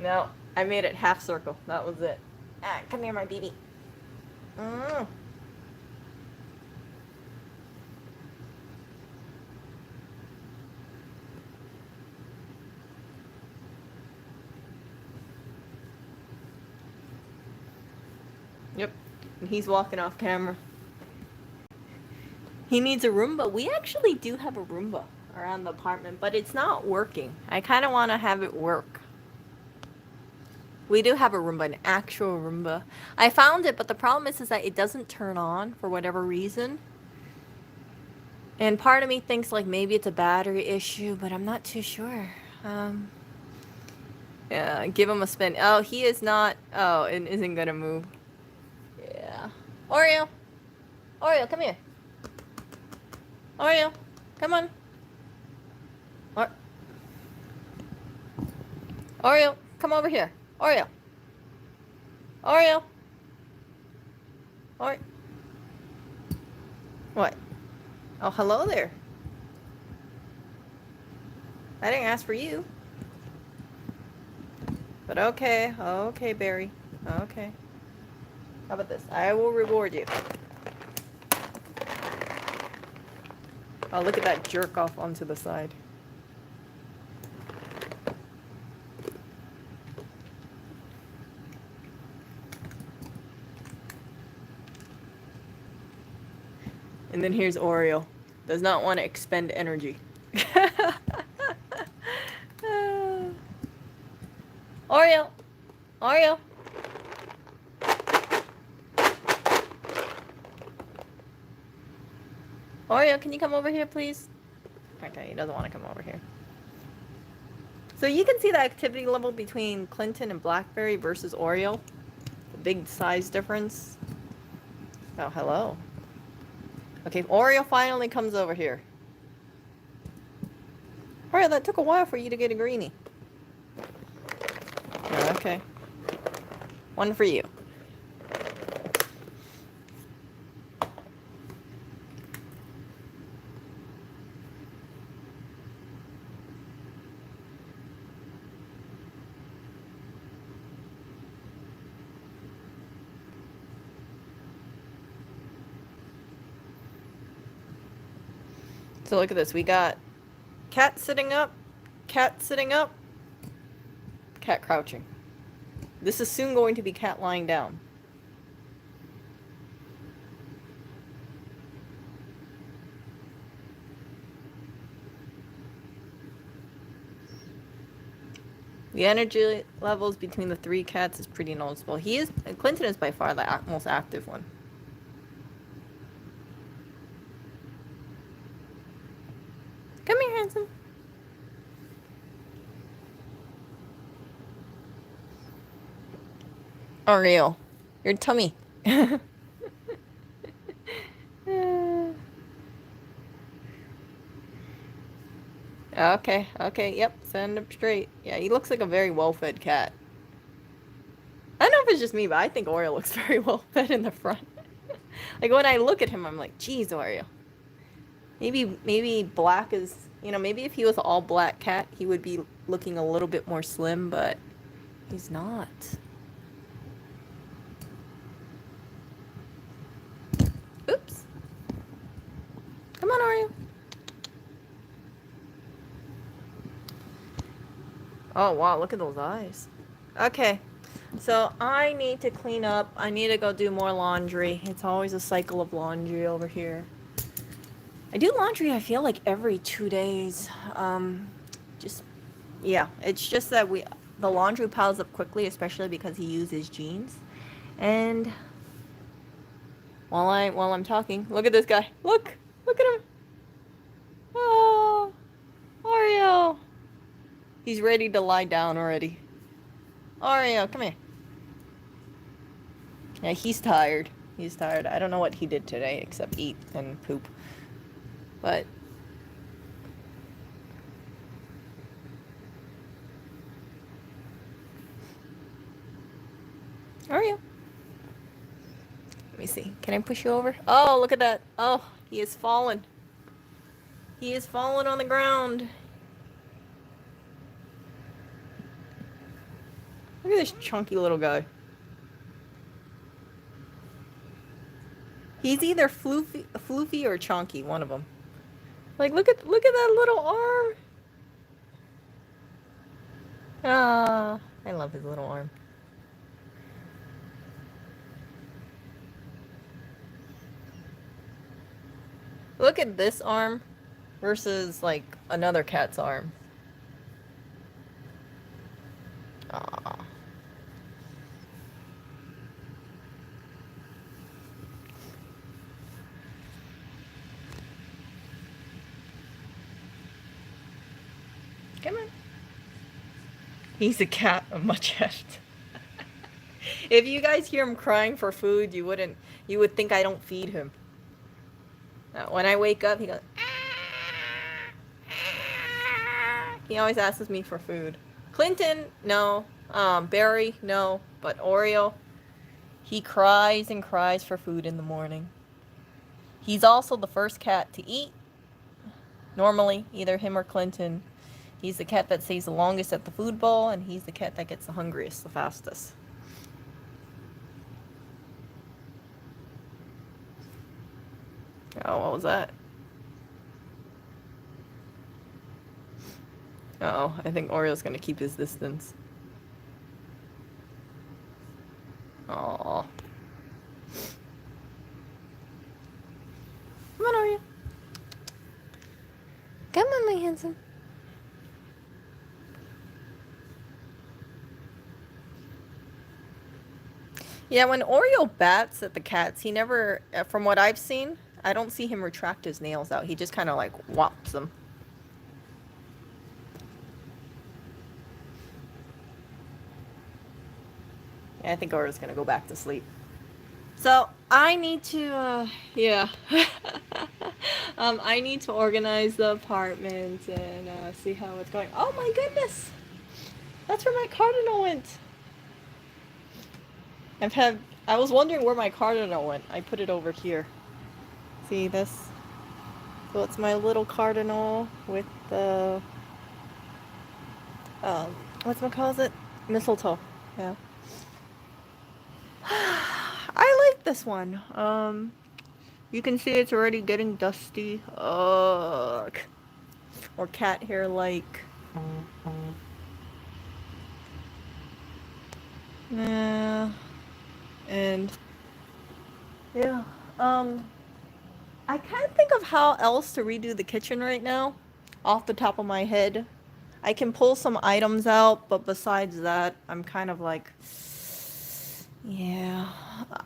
No, I made it half circle. That was it. Ah, come here, my baby. Mm. Yep. And he's walking off camera. He needs a Roomba. We actually do have a Roomba around the apartment, but it's not working. I kind of want to have it work. We do have a Roomba, an actual Roomba. I found it, but the problem is that it doesn't turn on for whatever reason. And part of me thinks like maybe it's a battery issue, but I'm not too sure. Yeah, give him a spin. Oh, he is not. Oh, it isn't gonna move. Yeah. Oreo. Oreo, come here. Oreo, come on. Or Oreo, come over here. Oreo. Oreo. Or. What? Oh, hello there. I didn't ask for you. But okay. Okay, Barry. Okay. How about this? I will reward you. Oh, look at that jerk off onto the side. And then here's Oreo. Does not want to expend energy. Oreo. Oreo. Oreo, can you come over here, please? Okay, he doesn't want to come over here. So you can see the activity level between Clinton and Blackberry versus Oreo. The big size difference. Oh, hello. Okay, Oreo finally comes over here. Oreo, that took a while for you to get a greenie. Yeah, okay. One for you. So look at this. We got cat sitting up, cat sitting up, cat crouching. This is soon going to be cat lying down. The energy levels between the three cats is pretty noticeable. Clinton is by far the most active one. Come here, handsome. Oreo, your tummy. Okay, okay, yep, send him straight. Yeah, he looks like a very well-fed cat. I don't know if it's just me, but I think Oreo looks very well-fed in the front. Like, when I look at him, I'm like, geez, Oreo. Maybe black is, maybe if he was an all-black cat, he would be looking a little bit more slim, but he's not. Oops. Come on, Oreo. Oh, wow, look at those eyes. Okay, so I need to clean up. I need to go do more laundry. It's always a cycle of laundry over here. I do laundry, I feel like every 2 days. Yeah, it's just that the laundry piles up quickly, especially because he uses jeans. And while I'm talking, look at this guy. Look at him. Oh, Oreo. He's ready to lie down already. Oreo, come here. Yeah, he's tired. He's tired. I don't know what he did today except eat and poop. But Oreo. Let me see. Can I push you over? Oh, look at that. Oh, he has fallen. He has fallen on the ground. Look at this chunky little guy. He's either floofy or chunky, one of them. Like, look at that little arm. Ah, I love his little arm. Look at this arm versus like another cat's arm. Ah. Come on. He's a cat of my chest. If you guys hear him crying for food, you would think I don't feed him. When I wake up, he goes. He always asks me for food. Clinton, no. Barry, no. But Oreo, he cries and cries for food in the morning. He's also the first cat to eat. Normally, either him or Clinton. He's the cat that stays the longest at the food bowl, and he's the cat that gets the hungriest the fastest. Oh, what was that? Uh-oh, I think Oreo's gonna keep his distance. Aww. Come on, Oreo. Come on, my handsome. Yeah, when Oreo bats at the cats, he never, from what I've seen, I don't see him retract his nails out. He just kind of like whops them. Yeah, I think Oreo's gonna go back to sleep. So I need to, yeah. I need to organize the apartment and see how it's going. Oh my goodness! That's where my cardinal went. I was wondering where my cardinal went. I put it over here. See this? So it's my little cardinal with the, what's it? Mistletoe. Yeah. I like this one. You can see it's already getting dusty. Ugh. Or cat hair like. Yeah. And yeah. I can't think of how else to redo the kitchen right now off the top of my head. I can pull some items out, but besides that, I'm kind of like, yeah.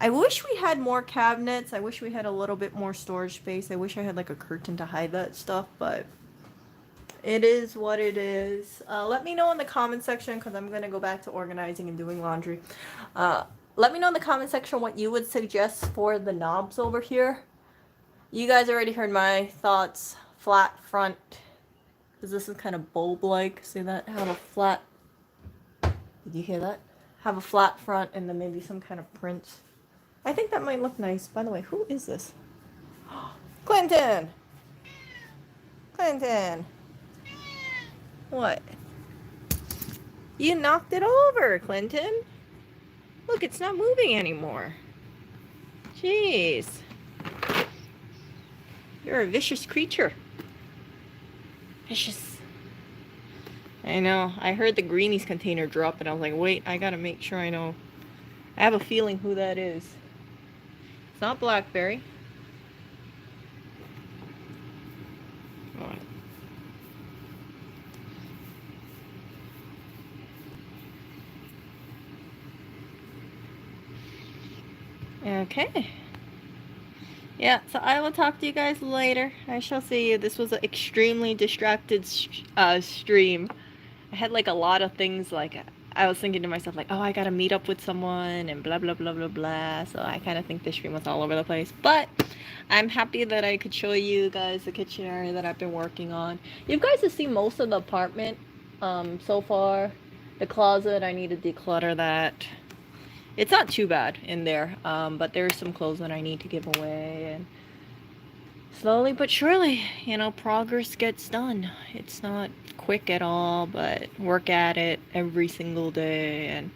I wish we had more cabinets. I wish we had a little bit more storage space. I wish I had like a curtain to hide that stuff, but it is what it is. Let me know in the comment section, because I'm going to go back to organizing and doing laundry. Let me know in the comment section what you would suggest for the knobs over here. You guys already heard my thoughts. Flat front, because this is kind of bulb-like. See that? Have a flat. Did you hear that? Have a flat front and then maybe some kind of print. I think that might look nice. By the way, who is this? Clinton! Clinton! What? You knocked it over, Clinton. Look, it's not moving anymore. Jeez. You're a vicious creature. Vicious. I know. I heard the greenies container drop and I was like, wait, I gotta make sure I know. I have a feeling who that is. It's not Blackberry. Okay. Yeah, so I will talk to you guys later. I shall see you. This was an extremely distracted stream. I had like a lot of things, like I was thinking to myself like, oh, I gotta meet up with someone and blah blah blah blah blah. So I kind of think the stream was all over the place, but I'm happy that I could show you guys the kitchen area that I've been working on. You guys have seen most of the apartment so far. The closet, I need to declutter that. It's not too bad in there, but there's some clothes that I need to give away and slowly but surely, progress gets done. It's not quick at all, but work at it every single day. And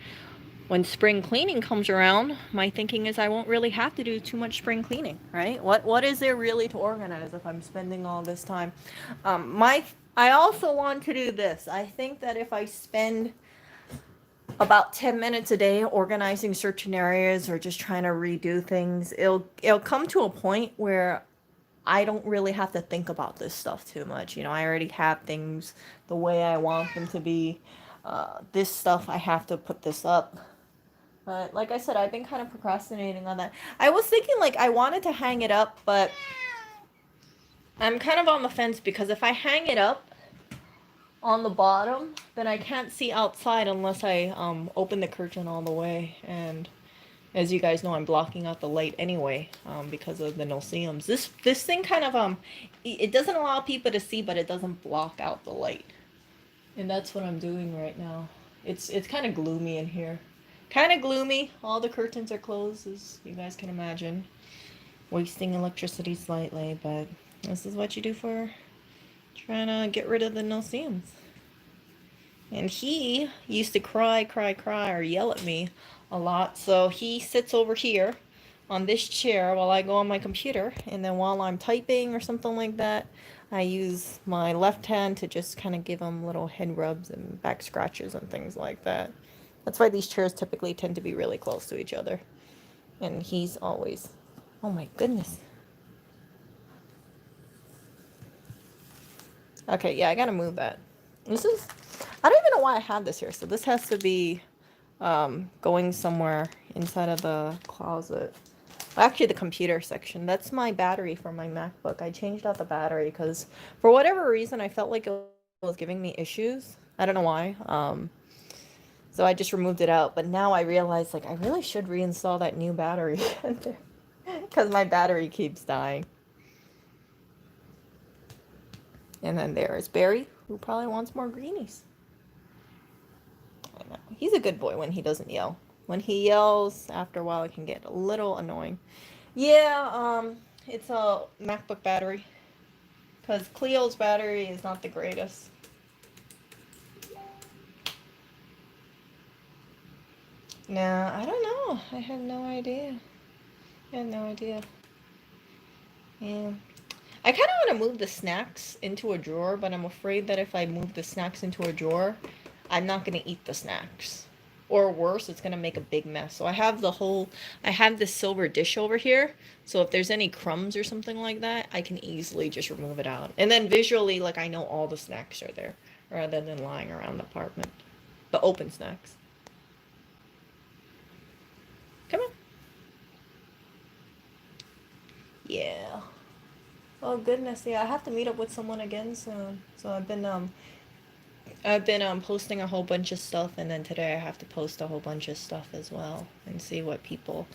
when spring cleaning comes around, my thinking is I won't really have to do too much spring cleaning, right? What is there really to organize if I'm spending all this time? My I also want to do this. I think that if I spend about 10 minutes a day organizing certain areas or just trying to redo things, it'll come to a point where I don't really have to think about this stuff too much. I already have things the way I want them to be. This stuff, I have to put this up. But like I said, I've been kind of procrastinating on that. I was thinking like I wanted to hang it up, but I'm kind of on the fence because if I hang it up on the bottom, then I can't see outside unless I open the curtain all the way. And as you guys know, I'm blocking out the light anyway because of the no-see-ums. This thing kind of it doesn't allow people to see, but it doesn't block out the light. And that's what I'm doing right now. It's kind of gloomy in here. Kind of gloomy. All the curtains are closed, as you guys can imagine. Wasting electricity slightly, but this is what you do for trying to get rid of the no-see-ums. And he used to cry, or yell at me a lot. So he sits over here on this chair while I go on my computer. And then while I'm typing or something like that, I use my left hand to just kind of give him little head rubs and back scratches and things like that. That's why these chairs typically tend to be really close to each other. And he's always, oh my goodness. Okay, yeah, I gotta move that. This is, I don't even know why I have this here. So this has to be going somewhere inside of the closet. Actually, the computer section. That's my battery for my MacBook. I changed out the battery because for whatever reason, I felt like it was giving me issues. I don't know why. So I just removed it out. But now I realize like I really should reinstall that new battery because my battery keeps dying. And then there is Barry, who probably wants more greenies. I know. He's a good boy when he doesn't yell. When he yells, after a while, it can get a little annoying. Yeah, it's a MacBook battery. Because Cleo's battery is not the greatest. Nah, I don't know. I have no idea. I have no idea. Yeah. I kind of want to move the snacks into a drawer, but I'm afraid that if I move the snacks into a drawer, I'm not going to eat the snacks. Or worse, it's going to make a big mess. So I have this silver dish over here. So if there's any crumbs or something like that, I can easily just remove it out. And then visually, like I know all the snacks are there, rather than lying around the apartment. The open snacks. Come on. Yeah. Oh goodness, yeah, I have to meet up with someone again soon. So I've been posting a whole bunch of stuff, and then today I have to post a whole bunch of stuff as well and see what people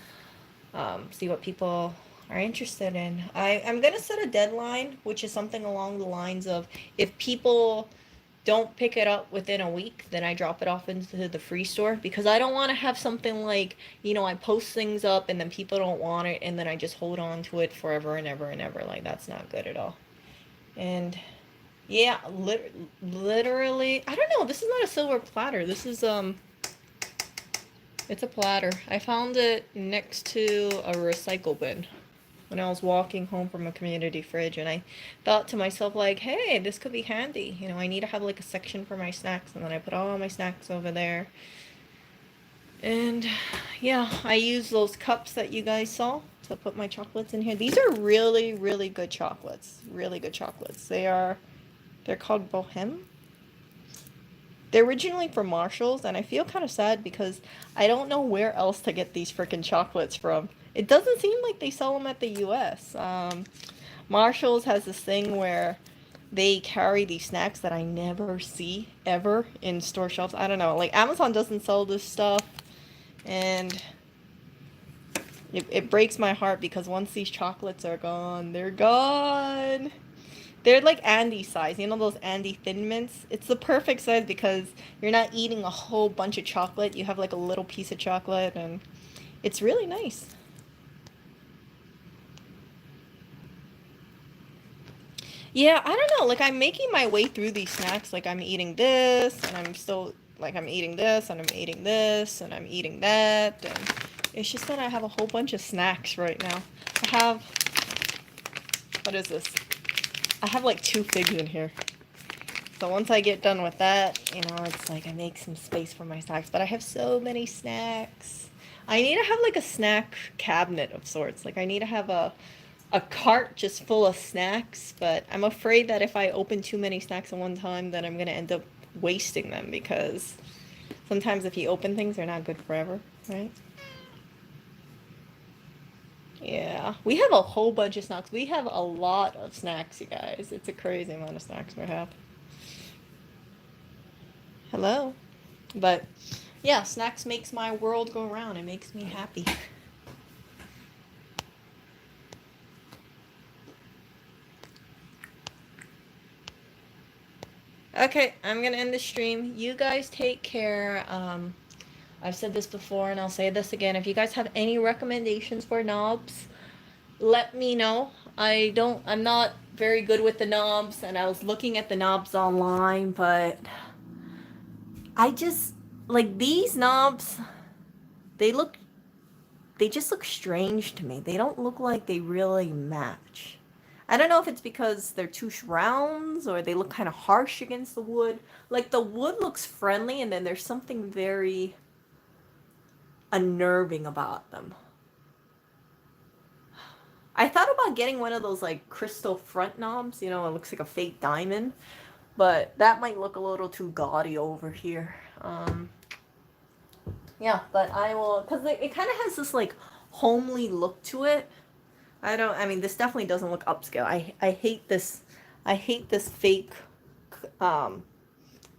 are interested in. I'm gonna set a deadline, which is something along the lines of if people don't pick it up within a week, then I drop it off into the free store because I don't want to have something like, I post things up and then people don't want it and then I just hold on to it forever and ever and ever. Like, that's not good at all. And yeah, literally, I don't know. This is not a silver platter. This is, it's a platter. I found it next to a recycle bin when I was walking home from a community fridge, and I thought to myself like, hey, this could be handy. I need to have like a section for my snacks, and then I put all my snacks over there. And yeah, I use those cups that you guys saw to put my chocolates in here. These are really, really good chocolates. Really good chocolates. They're called Bohem. They're originally from Marshall's, and I feel kind of sad because I don't know where else to get these freaking chocolates from. It doesn't seem like they sell them at the U.S. Marshall's has this thing where they carry these snacks that I never see ever in store shelves. I don't know. Like, Amazon doesn't sell this stuff, and it breaks my heart because once these chocolates are gone, they're gone. They're like Andy size. You know those Andy Thin Mints? It's the perfect size because you're not eating a whole bunch of chocolate. You have like a little piece of chocolate, and it's really nice. Yeah, I don't know. Like I'm making my way through these snacks. Like I'm eating this, and I'm still like I'm eating this, and I'm eating this, and I'm eating that, and it's just that I have a whole bunch of snacks right now. I have what is this? I have like 2 figs in here. So once I get done with that, it's like I make some space for my snacks. But I have so many snacks. I need to have like a snack cabinet of sorts. Like I need to have a cart just full of snacks, but I'm afraid that if I open too many snacks at one time, then I'm going to end up wasting them because sometimes if you open things, they're not good forever, right? Yeah, we have a whole bunch of snacks. We have a lot of snacks, you guys. It's a crazy amount of snacks we have. Hello. But yeah, snacks makes my world go round. It makes me happy. Okay, I'm gonna end the stream. You guys take care. I've said this before and I'll say this again. If you guys have any recommendations for knobs, let me know. I'm not very good with the knobs, and I was looking at the knobs online, but I just like these knobs, they look they just look strange to me. They don't look like they really match. I don't know if it's because they're too rounds or they look kind of harsh against the wood. Like the wood looks friendly, and then there's something very unnerving about them. I thought about getting one of those like crystal front knobs, it looks like a fake diamond, but that might look a little too gaudy over here. Yeah, but I will, because it kind of has this like homely look to it. I mean, this definitely doesn't look upscale. I hate this, I hate this fake um,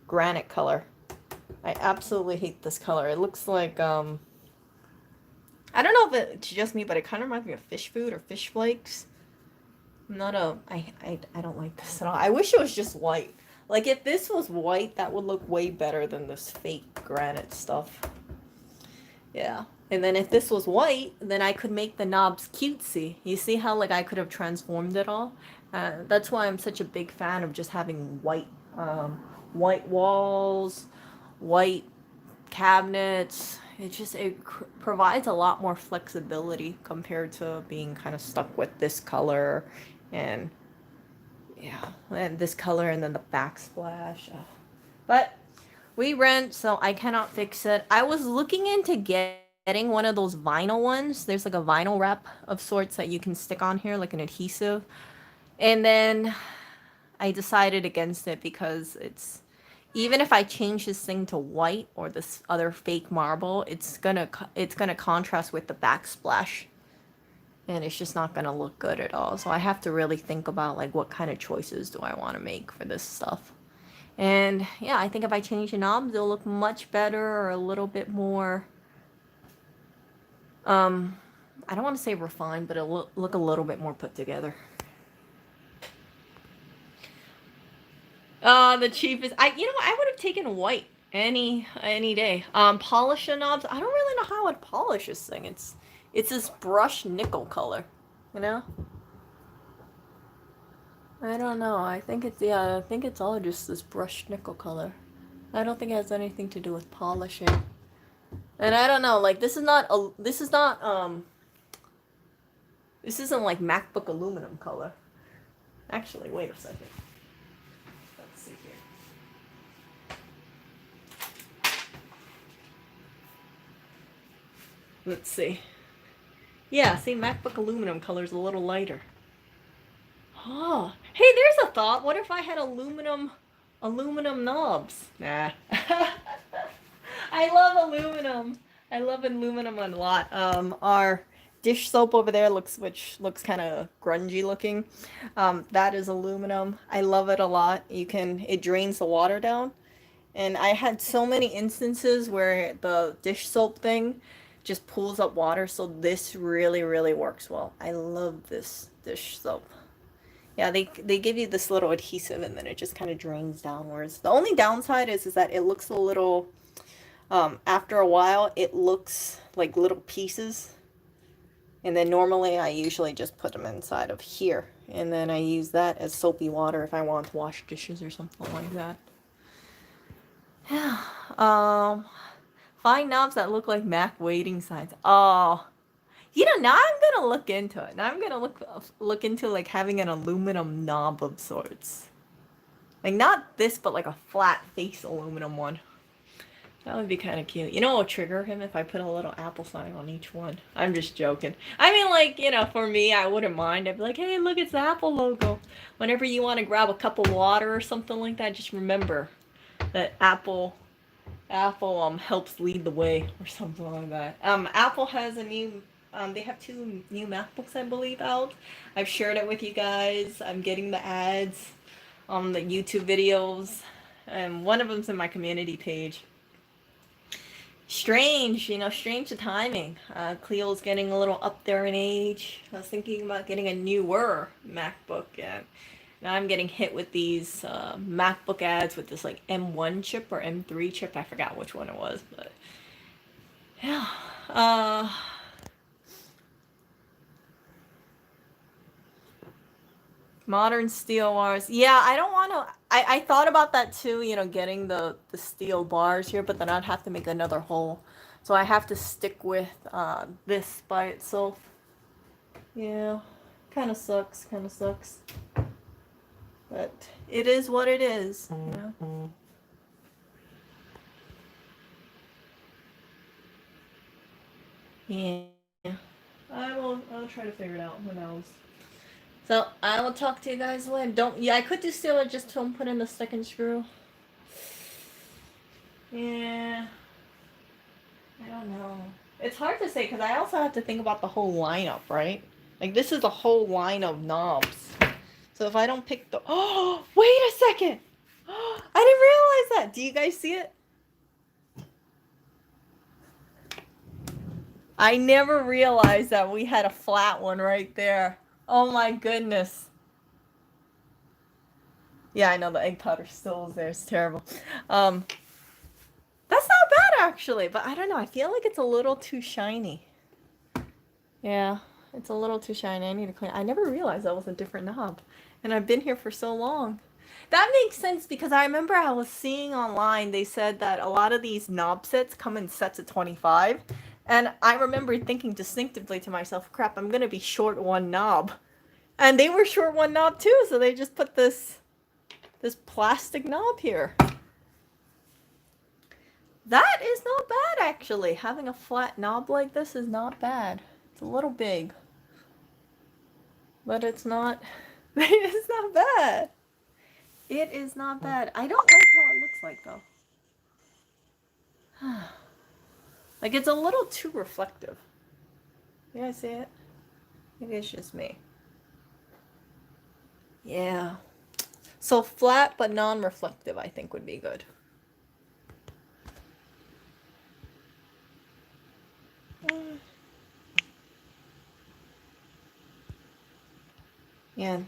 granite color. I absolutely hate this color. It looks like, I don't know if it's just me, but it kind of reminds me of fish food or fish flakes. I'm not a, I don't like this at all. I wish it was just white. Like if this was white, that would look way better than this fake granite stuff. Yeah. And then if this was white, then I could make the knobs cutesy. You see how like I could have transformed it all? That's why I'm such a big fan of just having white walls, white cabinets. It provides a lot more flexibility compared to being kind of stuck with this color and yeah, and this color and then the backsplash. But we rent, so I cannot fix it. I was looking into getting one of those vinyl ones. There's like a vinyl wrap of sorts that you can stick on here, like an adhesive. And then I decided against it because even if I change this thing to white or this other fake marble, it's gonna contrast with the backsplash, and it's just not gonna look good at all. So I have to really think about like what kind of choices do I want to make for this stuff. And yeah, I think if I change the knobs, it'll look much better or a little bit more. Um, I don't want to say refined, but it'll look a little bit more put together. The cheapest. I would have taken white any day. Polish the knobs. I don't really know how I'd polish this thing. It's this brushed nickel color, you know. I don't know. I think it's all just this brushed nickel color. I don't think it has anything to do with polishing. And I don't know. Like this isn't like MacBook aluminum color. Actually, wait a second. Let's see here. Let's see. Yeah, see, MacBook aluminum color is a little lighter. Oh, hey, there's a thought. What if I had aluminum knobs? Nah. I love aluminum. I love aluminum a lot. Our dish soap over there which looks kind of grungy looking. That is aluminum. I love it a lot. It drains the water down. And I had so many instances where the dish soap thing just pulls up water, so this really, really works well. I love this dish soap. Yeah, they give you this little adhesive and then it just kind of drains downwards. The only downside is that it looks a little, after a while, it looks like little pieces. And then normally I usually just put them inside of here and then I use that as soapy water if I want to wash dishes or something like that. Yeah. Find knobs that look like Mac waiting signs. Oh, now I'm gonna look into it. Now I'm gonna look into like having an aluminum knob of sorts. Like not this, but like a flat face aluminum one. That would be kind of cute. You know what will trigger him if I put a little apple sign on each one? I'm just joking. I mean, like, for me, I wouldn't mind. I'd be like, hey, look, it's the Apple logo. Whenever you want to grab a cup of water or something like that, just remember that Apple helps lead the way or something like that. Apple has a new they have 2 new MacBooks I believe out. I've shared it with you guys. I'm getting the ads on the YouTube videos, and one of them's in my community page. Strange the timing. Cleo's getting a little up there in age. I was thinking about getting a newer MacBook, and now I'm getting hit with these MacBook ads with this like M1 chip or M3 chip. I forgot which one it was, but yeah. Modern steel bars. Yeah, I don't want to. I thought about that too, getting the steel bars here, but then I'd have to make another hole. So I have to stick with this by itself. Yeah, kind of sucks, kind of sucks. But it is what it is. Yeah. I'll try to figure it out. Who knows? So I will talk to you guys later. I could do steel, just don't put in the second screw. Yeah. I don't know. It's hard to say because I also have to think about the whole lineup, right? Like this is the whole line of knobs. So if I don't pick the oh, wait a second. I didn't realize that. Do you guys see it? I never realized that we had a flat one right there. Oh my goodness. Yeah, I know the egg powder still is there. It's terrible. That's not bad actually, but I don't know. I feel like it's a little too shiny. Yeah, it's a little too shiny. I need to clean. I never realized that was a different knob, and I've been here for so long. That makes sense because I remember I was seeing online they said that a lot of these knob sets come in sets of 25, and I remember thinking distinctively to myself, "Crap, I'm gonna be short one knob," and they were short one knob too, so they just put this plastic knob here. That is not bad actually. Having a flat knob like this is not bad. It's a little big. But it's not it's not bad. It is not bad. I don't like how it looks like though. Like it's a little too reflective. You guys see it? Maybe it's just me. Yeah. So flat but non-reflective I think would be good. Yeah.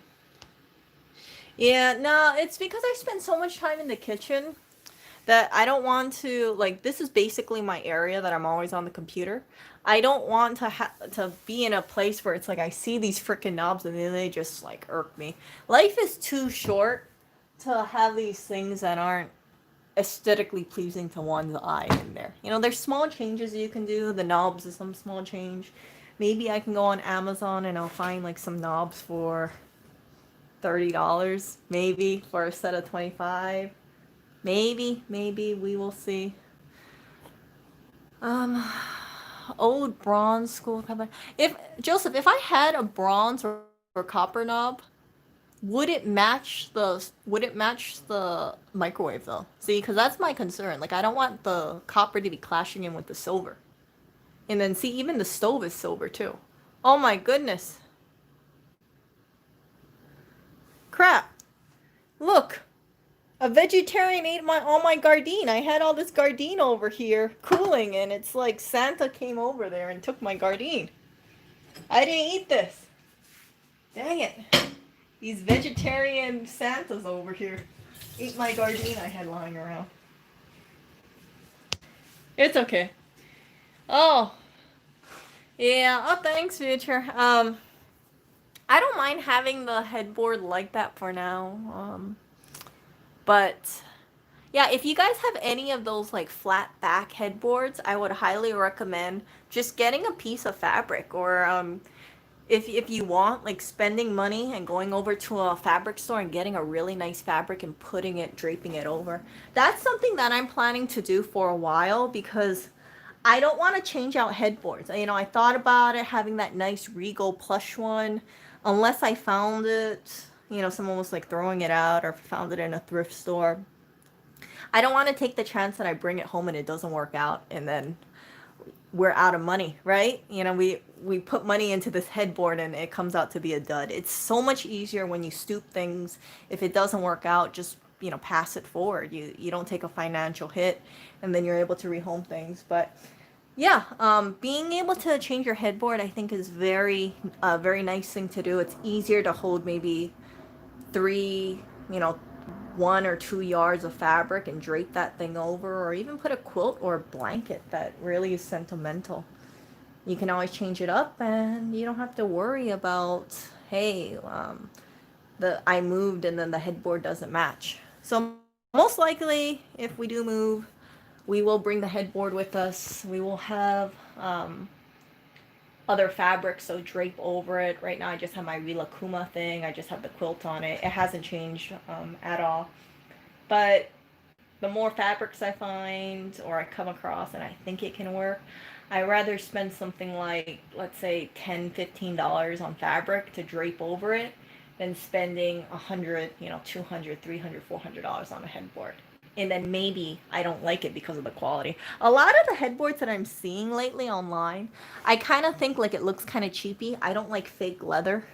Yeah, no, it's because I spend so much time in the kitchen that I don't want to like this is basically my area that I'm always on the computer. I don't want to be in a place where it's like I see these freaking knobs and then they just like irk me. Life is too short to have these things that aren't aesthetically pleasing to one's eye in there. There's small changes you can do. The knobs is some small change. Maybe I can go on Amazon and I'll find like some knobs for $30, maybe for a set of 25. Maybe we will see. Um, Old bronze school cover. If Joseph, if I had a bronze or copper knob, would it match the microwave though? See, because that's my concern. Like I don't want the copper to be clashing in with the silver. And then see, even the stove is silver too. Oh my goodness. Crap. Look. A vegetarian ate all my gardine. I had all this gardine over here cooling, and it's like Santa came over there and took my gardine. I didn't eat this. Dang it. These vegetarian Santas over here ate my gardine I had lying around. It's okay. Oh. Yeah. Oh, thanks, future. I don't mind having the headboard like that for now. But yeah, if you guys have any of those like flat back headboards, I would highly recommend just getting a piece of fabric, or if you want, like spending money and going over to a fabric store and getting a really nice fabric and putting it, draping it over. That's something that I'm planning to do for a while, because I don't want to change out headboards. You know, I thought about it, having that nice Regal plush one, unless I found it, you know, someone was like throwing it out, or found it in a thrift store. I don't want to take the chance that I bring it home and it doesn't work out, and then we're out of money, right? You know, we put money into this headboard and it comes out to be a dud. It's so much easier when you stoop things. If it doesn't work out, just, you know, pass it forward. You don't take a financial hit, and then you're able to rehome things. But yeah, being able to change your headboard, I think, is very nice thing to do. It's easier to hold maybe three, you know, 1 or 2 yards of fabric and drape that thing over, or even put a quilt or a blanket that really is sentimental. You can always change it up, and you don't have to worry about, hey, the I moved and then the headboard doesn't match. So most likely, if we do move, we will bring the headboard with us. We will have other fabrics, so drape over it. Right now I just have my Rila Kuma thing. I just have the quilt on it. It hasn't changed at all. But the more fabrics I find or I come across and I think it can work, I rather spend something like, let's say, $10, $15 on fabric to drape over it than spending 100, you know, 200, 300, $400 on a headboard. And then maybe I don't like it because of the quality. A lot of the headboards that I'm seeing lately online, I kind of think like it looks kind of cheapy. I don't like fake leather.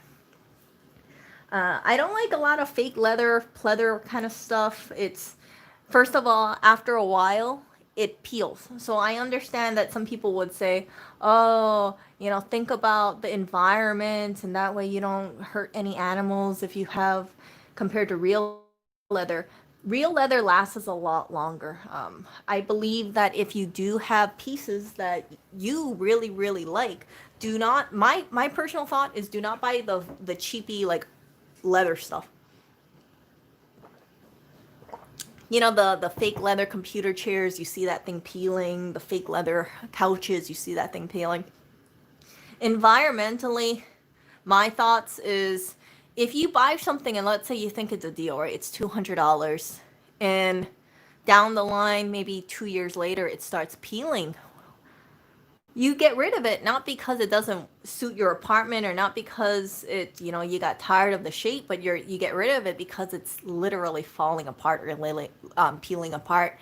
I don't like a lot of fake leather, pleather kind of stuff. It's, first of all, after a while, it peels. So I understand that some people would say, oh, you know, think about the environment, and that way you don't hurt any animals if you have, compared to real leather. Real leather lasts a lot longer. I believe that if you do have pieces that you really like, do not. My personal thought is, do not buy the cheapy like leather stuff. You know, the fake leather computer chairs, you see that thing peeling. The fake leather couches, you see that thing peeling. Environmentally, my thoughts is, if you buy something and let's say you think it's a deal, right? It's $200, and down the line, maybe 2 years later, it starts peeling. You get rid of it, not because it doesn't suit your apartment, or not because it, you know, you got tired of the shape, but you get rid of it because it's literally falling apart, or peeling apart.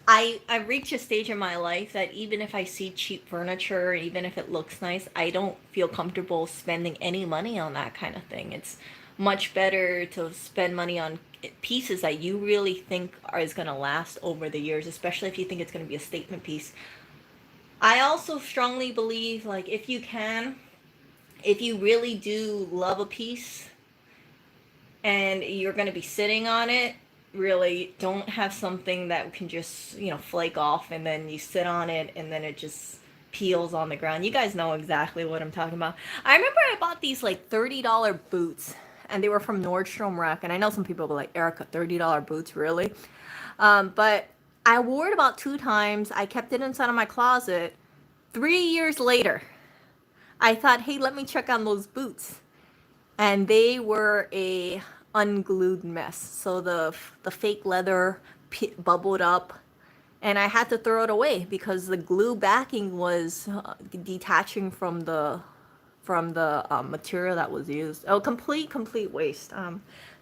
I've reached a stage in my life that even if I see cheap furniture, even if it looks nice, I don't feel comfortable spending any money on that kind of thing. It's much better to spend money on pieces that you really think is going to last over the years, especially if you think it's going to be a statement piece. I also strongly believe, like, if you can, if you really do love a piece and you're going to be sitting on it, really don't have something that can just, you know, flake off, and then you sit on it and then it just peels on the ground. You guys know exactly what I'm talking about. I remember I bought these like $30 boots, and they were from Nordstrom Rack. And I know some people were like, Erica, $30 boots, really? But I wore it about 2 times. I kept it inside of my closet. 3 years later, I thought, hey, let me check on those boots, and they were a unglued mess. So the fake leather bubbled up, and I had to throw it away because the glue backing was detaching from the material that was used. Oh, complete waste.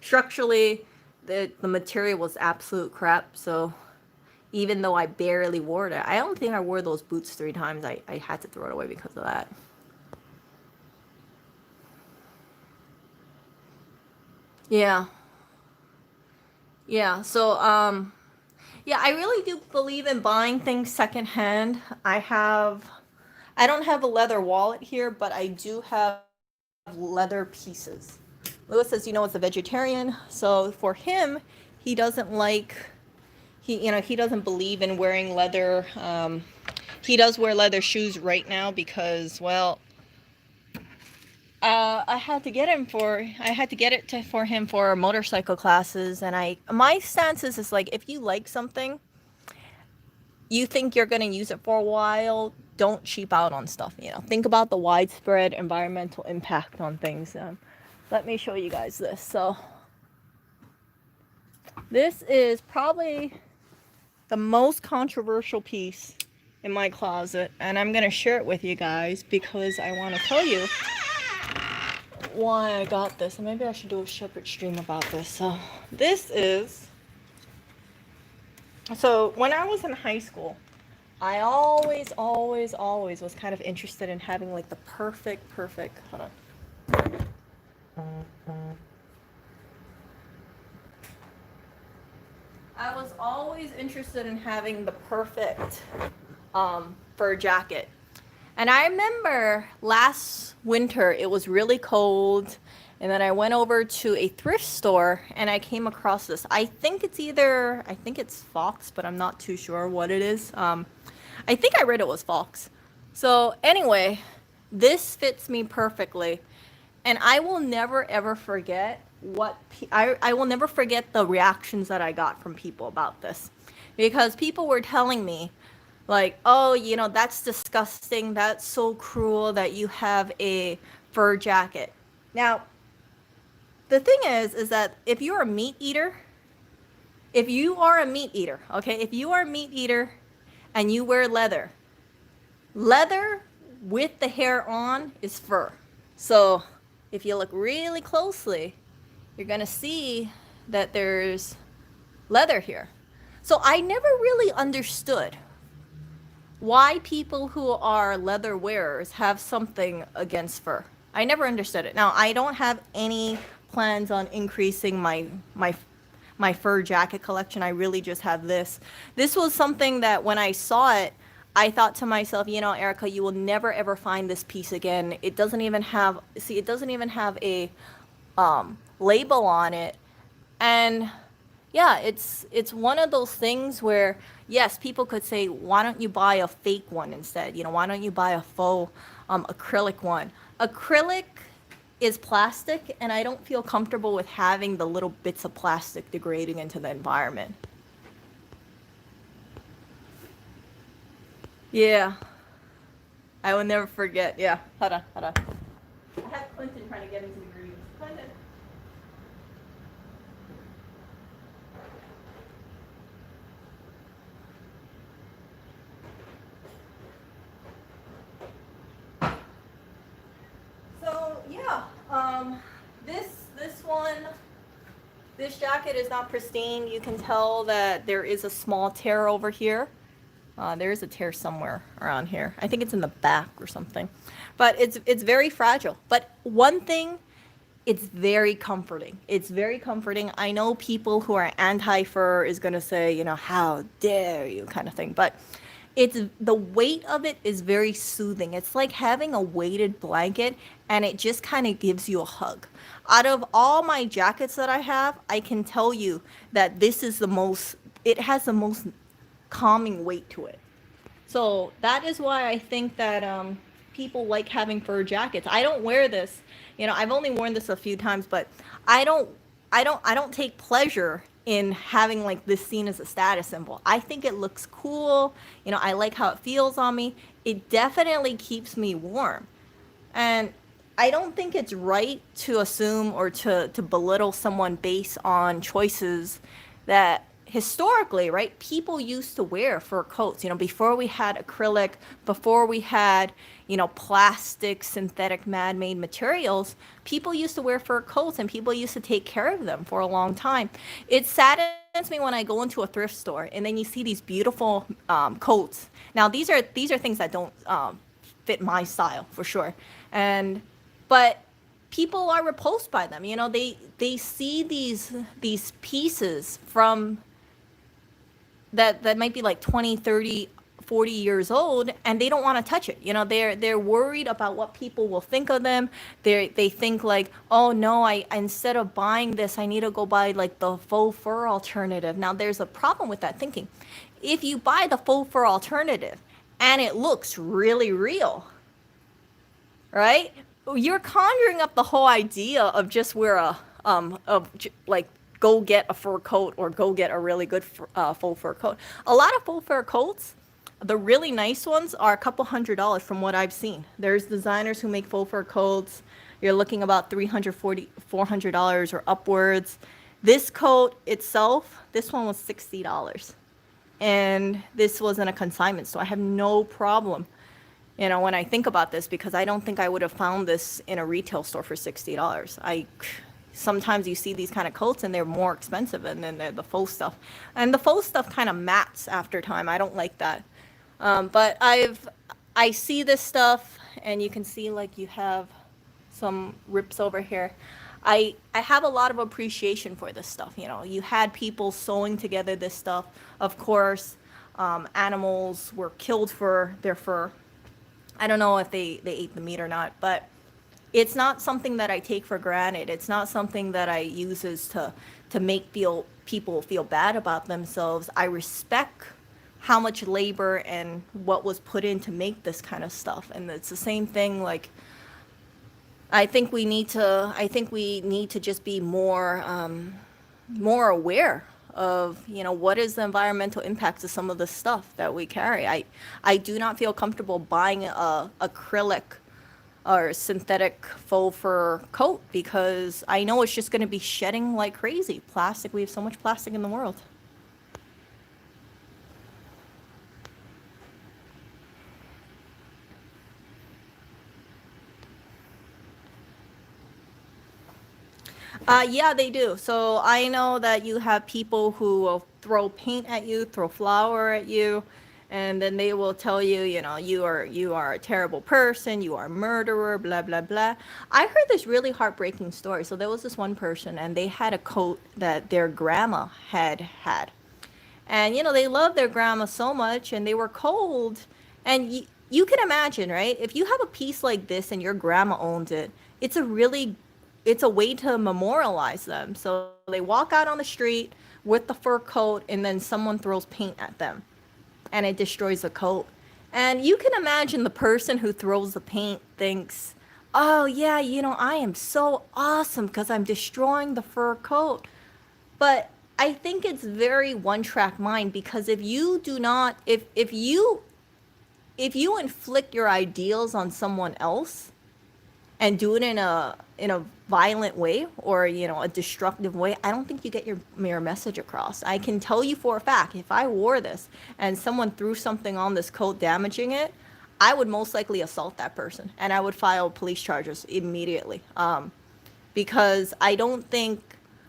Structurally, the material was absolute crap. So even though I barely wore it, I don't think I wore those boots 3 times. I had to throw it away because of that. Yeah. Yeah. So yeah, I really do believe in buying things secondhand. I don't have a leather wallet here, but I do have leather pieces. Lewis says, you know, it's a vegetarian, so for him, he doesn't like, he doesn't believe in wearing leather. He does wear leather shoes right now because, well, I had to get him for I had to get it to, for him for motorcycle classes, and I my stance is like, if you like something, you think you're gonna use it for a while, don't cheap out on stuff. Think about the widespread environmental impact on things. Let me show you guys this. So this is probably the most controversial piece in my closet, and I'm gonna share it with you guys because I want to tell you why I got this, and maybe I should do a separate stream about this. So this is, so when I was in high school, I always was kind of interested in having like the perfect, hold on. I was always interested in having the perfect fur jacket. And I remember last winter, it was really cold. And then I went over to a thrift store and I came across this. I think it's Fox, but I'm not too sure what it is. I think I read it was Fox. So anyway, this fits me perfectly. And I will never ever forget I will never forget the reactions that I got from people about this. Because people were telling me, like, oh, that's disgusting, that's so cruel that you have a fur jacket. Now, the thing is that if you're a meat eater, okay, if you are a meat eater and you wear leather with the hair on is fur. So if you look really closely, you're gonna see that there's leather here. So I never really understood why people who are leather wearers have something against fur. I never understood it. Now, I don't have any plans on increasing my fur jacket collection. I really just have this. This was something that when I saw it, I thought to myself, Erica, you will never ever find this piece again. It doesn't even have a label on it. And yeah, it's one of those things where, yes, people could say, why don't you buy a fake one instead? Why don't you buy a faux acrylic one? Acrylic is plastic, and I don't feel comfortable with having the little bits of plastic degrading into the environment. Yeah, I will never forget. Yeah, hold on. I have Clinton trying to get into the green. Clinton. So yeah, this jacket is not pristine. You can tell that there is a small tear over here. There is a tear somewhere around here. I think it's in the back or something, but it's very fragile. But one thing, it's very comforting. It's very comforting. I know people who are anti-fur is gonna say, how dare you, kind of thing, but it's the weight of it is very soothing. It's like having a weighted blanket, and it just kind of gives you a hug. Out of all my jackets that I have, I can tell you that this is it has the most calming weight to it. So that is why I think that people like having fur jackets. I don't wear this. I've only worn this a few times, but I don't I don't take pleasure in having like this seen as a status symbol. I think it looks cool. I like how it feels on me. It definitely keeps me warm. And I don't think it's right to assume or to belittle someone based on choices that historically, right, people used to wear fur coats. Before we had acrylic, before we had, plastic, synthetic, man-made materials, people used to wear fur coats and people used to take care of them for a long time. It saddens me when I go into a thrift store and then you see these beautiful coats. Now, these are things that don't fit my style for sure, but people are repulsed by them. They see these pieces from that might be like 20, 30, 40 years old, and they don't want to touch it. They're worried about what people will think of them. They think like, oh no, I instead of buying this, I need to go buy like the faux fur alternative. Now there's a problem with that thinking. If you buy the faux fur alternative and it looks really real, right? you're conjuring up the whole idea of just wear a like go get a fur coat or go get a really good full fur coat. A lot of full fur coats, the really nice ones are a couple $100 from what I've seen. There's designers who make full fur coats. You're looking about 340 $400 or upwards. This coat itself, this one was $60. And this wasn't a consignment, so I have no problem, when I think about this, because I don't think I would have found this in a retail store for $60. I sometimes you see these kind of coats and they're more expensive, and then they're the faux stuff, and the faux stuff kind of mats after time. I don't like that. But I see this stuff, and you can see like you have some rips over here. I have a lot of appreciation for this stuff. You had people sewing together this stuff. Of course, animals were killed for their fur. I don't know if they ate the meat or not, but it's not something that I take for granted. It's not something that I use as to make people feel bad about themselves. I respect how much labor and what was put in to make this kind of stuff. And it's the same thing, like I think we need to just be more aware of what is the environmental impacts of some of the stuff that we carry. I do not feel comfortable buying a acrylic or synthetic faux fur coat because I know it's just going to be shedding like crazy. Plastic, we have so much plastic in the world. Yeah, they do. So I know that you have people who will throw paint at you, throw flour at you, and then they will tell you, you are a terrible person, you are a murderer, blah blah blah. I heard this really heartbreaking story. So there was this one person, and they had a coat that their grandma had, and they loved their grandma so much, and they were cold, and you can imagine, right? If you have a piece like this and your grandma owns it, it's a really it's a way to memorialize them. So they walk out on the street with the fur coat, and then someone throws paint at them, and it destroys the coat. And you can imagine the person who throws the paint thinks, "Oh yeah, I am so awesome because I'm destroying the fur coat." But I think it's very one track mind, because if you do not if you inflict your ideals on someone else and do it in a violent way, or a destructive way, I don't think you get your message across. I can tell you for a fact, if I wore this and someone threw something on this coat damaging it, I would most likely assault that person, and I would file police charges immediately. Because I don't think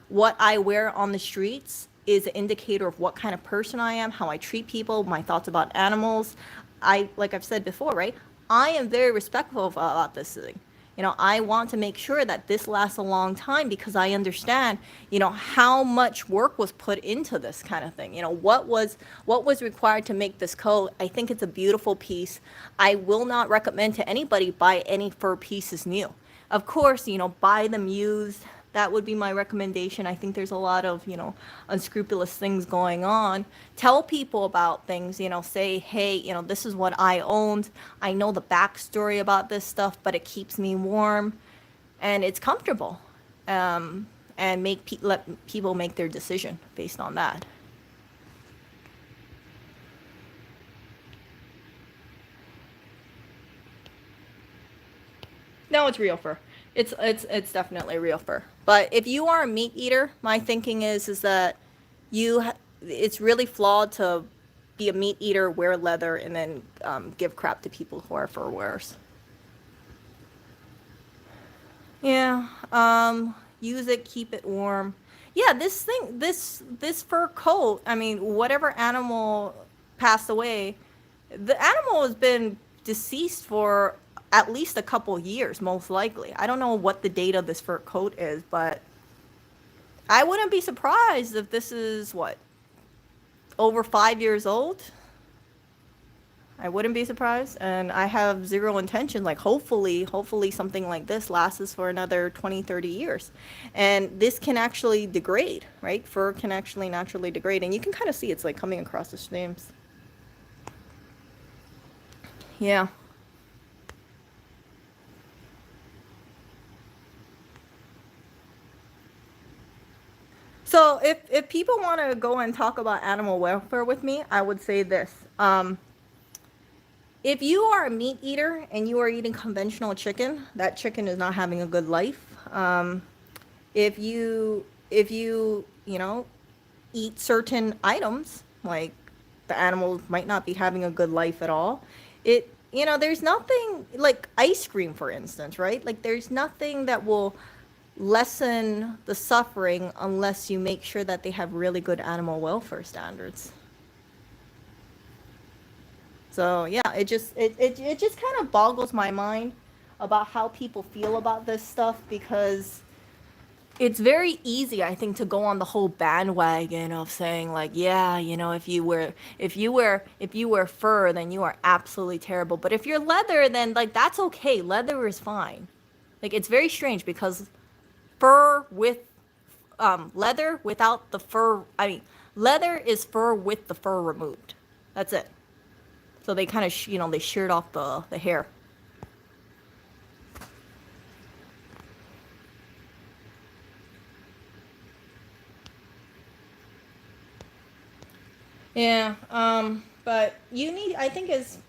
what I wear on the streets is an indicator of what kind of person I am, how I treat people, my thoughts about animals. Like I've said before, right? I am very respectful about this thing. I want to make sure that this lasts a long time, because I understand, how much work was put into this kind of thing. What was required to make this coat. I think it's a beautiful piece. I will not recommend to anybody buy any fur pieces new. Of course, buy them used. That would be my recommendation. I think there's a lot of, unscrupulous things going on. Tell people about things, say, hey, this is what I owned. I know the backstory about this stuff, but it keeps me warm and it's comfortable. And let people make their decision based on that. No, it's real fur. It's definitely real fur. But if you are a meat eater, my thinking is that it's really flawed to be a meat eater, wear leather, and then give crap to people who are fur wearers. Yeah. Use it, keep it warm. Yeah, this fur coat. I mean, whatever animal passed away, the animal has been deceased for at least a couple years, most likely. I don't know what the date of this fur coat is, but I wouldn't be surprised if this is what, over 5 years old. I wouldn't be surprised, and I have zero intention. Like, hopefully something like this lasts for another 20, 30 years. And this can actually degrade, right? Fur can actually naturally degrade, and you can kind of see it's like coming across the stems. Yeah. So if people want to go and talk about animal welfare with me, I would say this. If you are a meat eater and you are eating conventional chicken, that chicken is not having a good life. If you eat certain items, like the animals might not be having a good life at all. There's nothing like ice cream, for instance, right? Like there's nothing that will lessen the suffering unless you make sure that they have really good animal welfare standards. So yeah, it just kind of boggles my mind about how people feel about this stuff, because it's very easy, I think, to go on the whole bandwagon of saying like, yeah, if you wear fur, then you are absolutely terrible. But if you're leather, then like that's okay. Leather is fine. Like it's very strange because fur with leather without the fur. I mean, leather is fur with the fur removed. That's it. So they kind of they sheared off the hair. Yeah, but I think as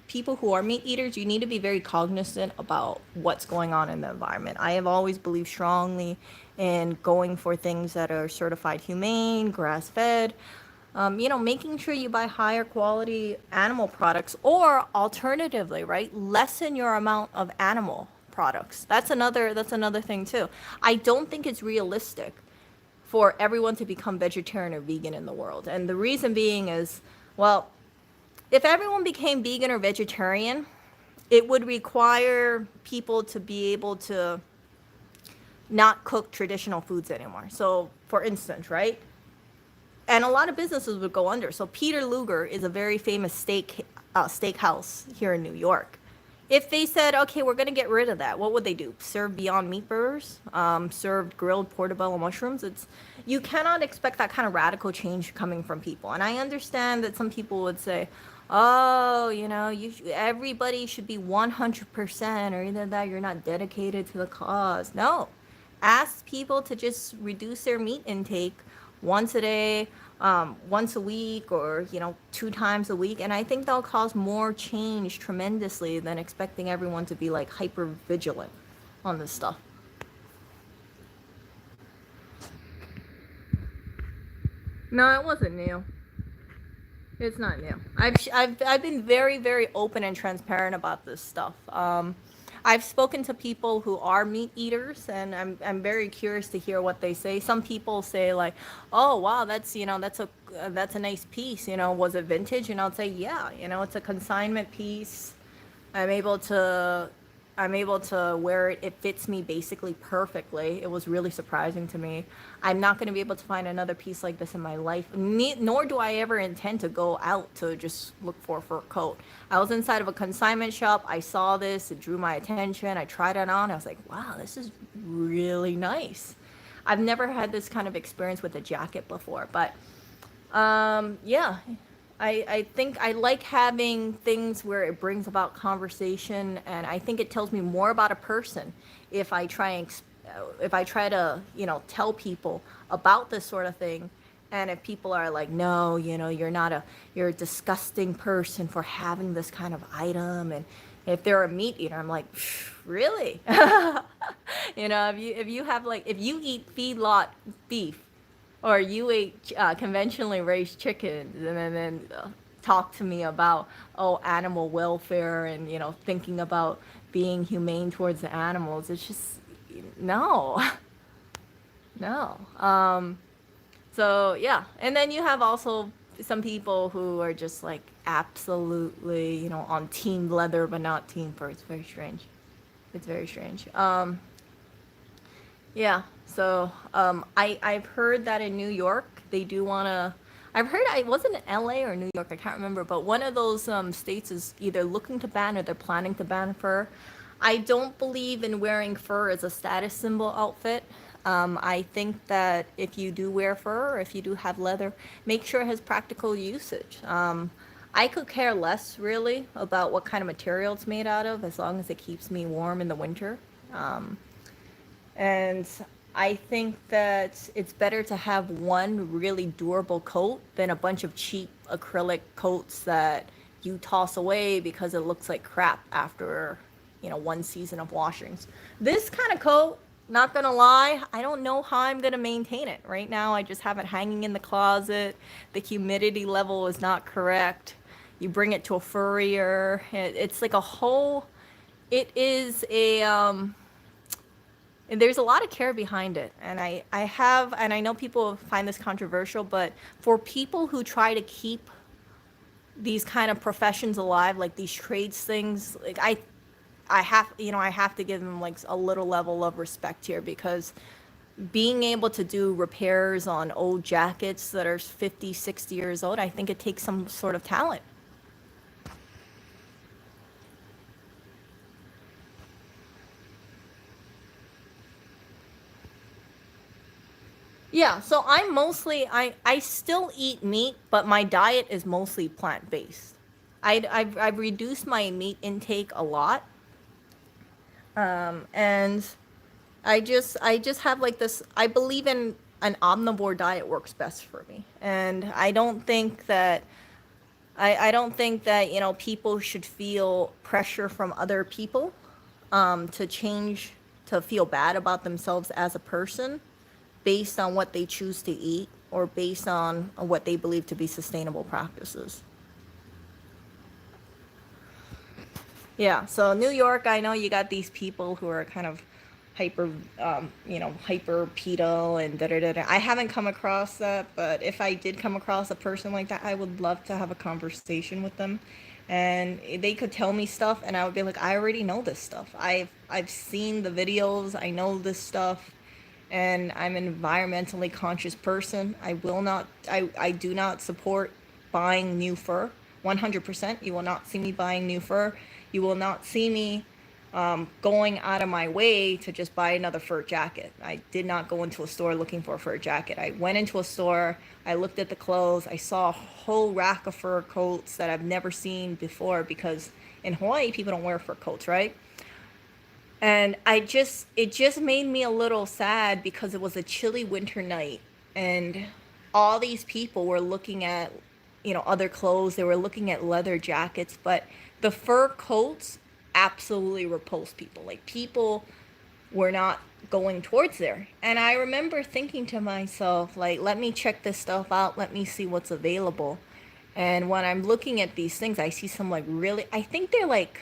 people who are meat eaters, you need to be very cognizant about what's going on in the environment. I have always believed strongly in going for things that are certified humane, grass fed. Making sure you buy higher quality animal products, or alternatively, right, lessen your amount of animal products. That's another thing too. I don't think it's realistic for everyone to become vegetarian or vegan in the world. And the reason being is, well, if everyone became vegan or vegetarian, it would require people to be able to not cook traditional foods anymore. So, for instance, right? And a lot of businesses would go under. So, Peter Luger is a very famous steakhouse here in New York. If they said, okay, we're going to get rid of that, what would they do? Serve Beyond Meat burgers? Serve grilled portobello mushrooms? You cannot expect that kind of radical change coming from people. And I understand that some people would say, oh, everybody should be 100%, or either that you're not dedicated to the cause. No. Ask people to just reduce their meat intake once a day, once a week, or 2 times a week, and I think that'll cause more change tremendously than expecting everyone to be like hyper vigilant on this stuff. No, it wasn't new. It's not new. I've been very, very open and transparent about this stuff. I've spoken to people who are meat eaters, and I'm very curious to hear what they say. Some people say like, "Oh wow, that's a nice piece. Was it vintage?" And I'll say, "Yeah, it's a consignment piece. I'm able to I'm able to wear it. It fits me basically perfectly. It was really surprising to me. I'm not going to be able to find another piece like this in my life, nor do I ever intend to go out to just look for a fur coat. I was inside of a consignment shop. I saw this. It drew my attention. I tried it on. I was like, wow, this is really nice. I've never had this kind of experience with a jacket before, but yeah, I think I like having things where it brings about conversation, and I think it tells me more about a person if I try and if I try to tell people about this sort of thing, and if people are like, no, you're a disgusting person for having this kind of item, and if they're a meat eater, I'm like, really? If you eat feedlot beef, or you ate conventionally raised chickens, and then talk to me about animal welfare, and thinking about being humane towards the animals. It's just no. No. So yeah, and then you have also some people who are just like absolutely on team leather but not team fur. It's very strange. It's very strange. Yeah. So I've heard that in New York they do wanna. I've heard I wasn't in LA or New York. I can't remember, but one of those states is either looking to ban or they're planning to ban fur. I don't believe in wearing fur as a status symbol outfit. I think that if you do wear fur, or if you do have leather, make sure it has practical usage. I could care less really about what kind of material it's made out of, as long as it keeps me warm in the winter. And I think that it's better to have one really durable coat than a bunch of cheap acrylic coats that you toss away because it looks like crap after, one season of washings. This kind of coat, not gonna lie, I don't know how I'm gonna maintain it. Right now, I just have it hanging in the closet. The humidity level is not correct. You bring it to a furrier. It's like a whole. It is a and there's a lot of care behind it, and I know people find this controversial, but for people who try to keep these kind of professions alive, like these trades things, like I have to give them like a little level of respect here, because being able to do repairs on old jackets that are 50, 60 years old, I think it takes some sort of talent. Yeah, so I still eat meat, but my diet is mostly plant based. I've reduced my meat intake a lot, and I just have like this. I believe in an omnivore diet works best for me, and I don't think that people should feel pressure from other people to change, to feel bad about themselves as a person based on what they choose to eat or based on what they believe to be sustainable practices. Yeah, so New York, I know you got these people who are kind of hyper, hyper pedo and da da da da. I haven't come across that, but if I did come across a person like that, I would love to have a conversation with them, and they could tell me stuff, and I would be like, I already know this stuff. I've seen the videos. I know this stuff, and I'm an environmentally conscious person. I do not support buying new fur. 100%. You will not see me buying new fur. You will not see me going out of my way to just buy another fur jacket. I did not go into a store looking for a fur jacket. I went into a store, I looked at the clothes, I saw a whole rack of fur coats that I've never seen before, because in Hawaii, people don't wear fur coats, right? And it just made me a little sad because it was a chilly winter night, and all these people were looking at, other clothes. They were looking at leather jackets, but the fur coats absolutely repulsed people. Like, people were not going towards there. And I remember thinking to myself, like, let me check this stuff out. Let me see what's available. And when I'm looking at these things, I see some like really, I think they're like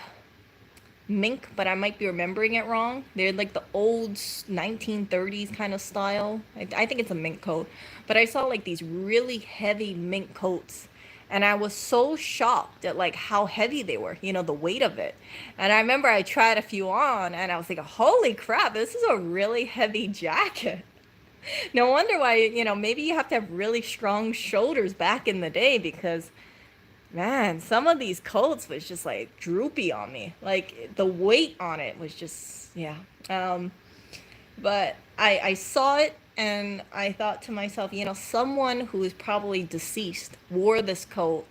mink, but I might be remembering it wrong. They're like the old 1930s kind of style. I think it's a mink coat. But I saw like these really heavy mink coats. And I was so shocked at like how heavy they were, the weight of it. And I remember I tried a few on, and I was like, holy crap, this is a really heavy jacket. No wonder why, maybe you have to have really strong shoulders back in the day, because man, some of these coats was just like droopy on me. Like, the weight on it was just, yeah. But I saw it, and I thought to myself, someone who is probably deceased wore this coat,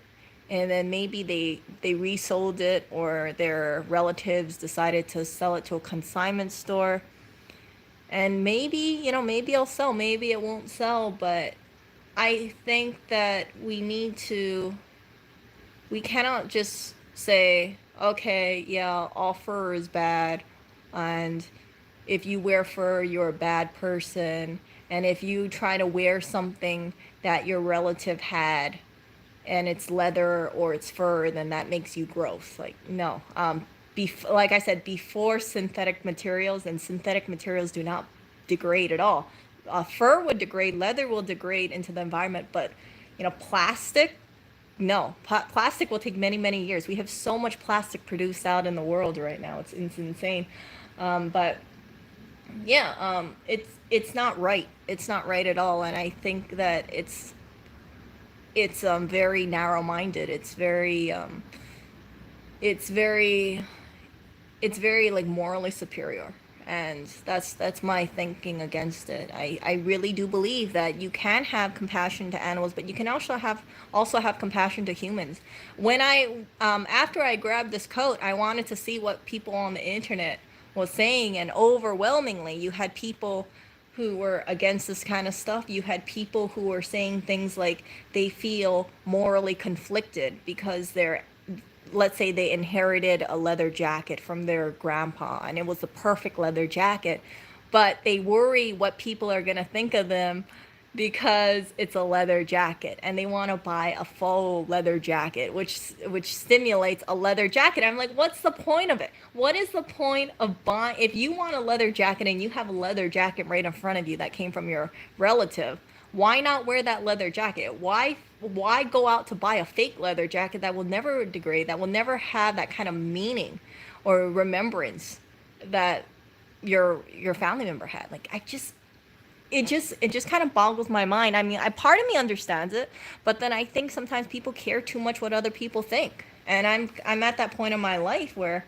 and then maybe they resold it, or their relatives decided to sell it to a consignment store. And maybe, maybe it'll sell, maybe it won't sell, but I think that we cannot just say, okay, yeah, all fur is bad, and if you wear fur, you're a bad person, and if you try to wear something that your relative had and it's leather or it's fur, then that makes you gross. Like, no. Like I said, before synthetic materials, and synthetic materials do not degrade at all. Fur would degrade, leather will degrade into the environment, but plastic, no. Plastic will take many, many years. We have so much plastic produced out in the world right now. It's insane. But yeah, it's not right. It's not right at all, and I think that it's very narrow-minded. It's very it's very like morally superior, and that's my thinking against it. I really do believe that you can have compassion to animals, but you can also have compassion to humans. When I after I grabbed this coat, I wanted to see what people on the internet was saying, and overwhelmingly you had people who were against this kind of stuff. You had people who were saying things like they feel morally conflicted because they're, let's say they inherited a leather jacket from their grandpa and it was the perfect leather jacket, but they worry what people are going to think of them because it's a leather jacket and they want to buy a faux leather jacket which stimulates a leather jacket. I'm like, what's the point of it? What is the point of buying if you want a leather jacket and you have a leather jacket right in front of you that came from your relative? Why not wear that leather jacket? Why go out to buy a fake leather jacket that will never degrade, that will never have that kind of meaning or remembrance that your family member had? Like, it just kind of boggles my mind. I mean, part of me understands it, but then I think sometimes people care too much what other people think. And I'm at that point in my life where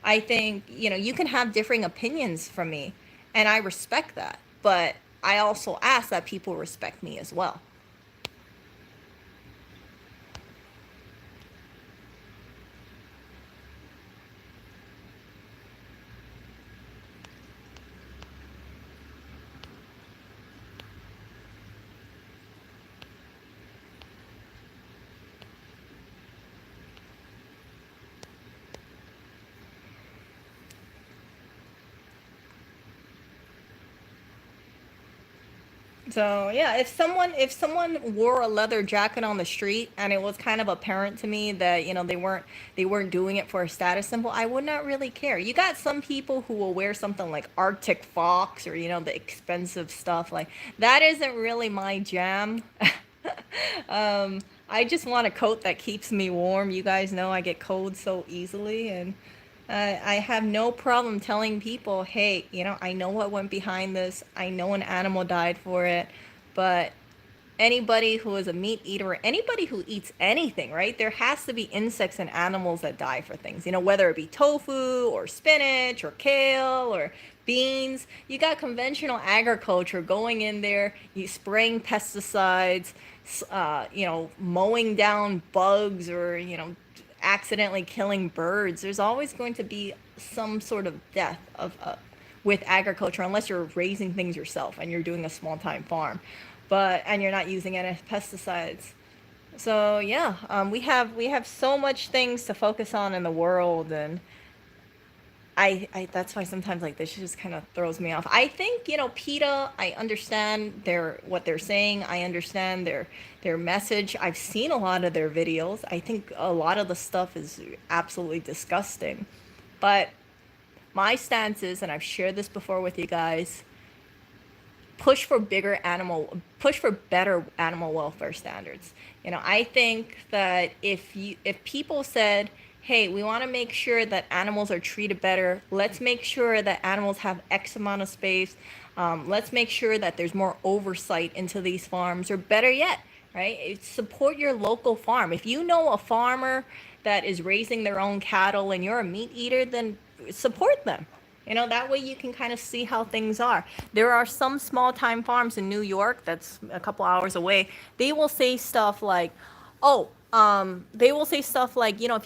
I think, you can have differing opinions from me and I respect that. But I also ask that people respect me as well. So yeah, if someone wore a leather jacket on the street and it was kind of apparent to me that they weren't doing it for a status symbol, I would not really care. You got some people who will wear something like Arctic Fox or the expensive stuff like that. Isn't really my jam. I just want a coat that keeps me warm. You guys know I get cold so easily, and I have no problem telling people, hey, I know what went behind this. I know an animal died for it, but anybody who is a meat eater or anybody who eats anything, right? There has to be insects and animals that die for things, whether it be tofu or spinach or kale or beans. You got conventional agriculture going in there, you spraying pesticides, mowing down bugs or, accidentally killing birds. There's always going to be some sort of death with agriculture unless you're raising things yourself and you're doing a small time farm, and you're not using any pesticides. So yeah, we have so much things to focus on in the world, and I that's why sometimes like this just kind of throws me off. I think PETA. I understand what they're saying. I understand their message. I've seen a lot of their videos. I think a lot of the stuff is absolutely disgusting, but my stance is, and I've shared this before with you guys, push for better animal welfare standards. I think that if people said, hey, we want to make sure that animals are treated better, let's make sure that animals have X amount of space, let's make sure that there's more oversight into these farms, or better yet, right, support your local farm. If you know a farmer that is raising their own cattle and you're a meat eater, then support them. That way you can kind of see how things are. There are some small time farms in New York that's a couple hours away. They will say stuff like, if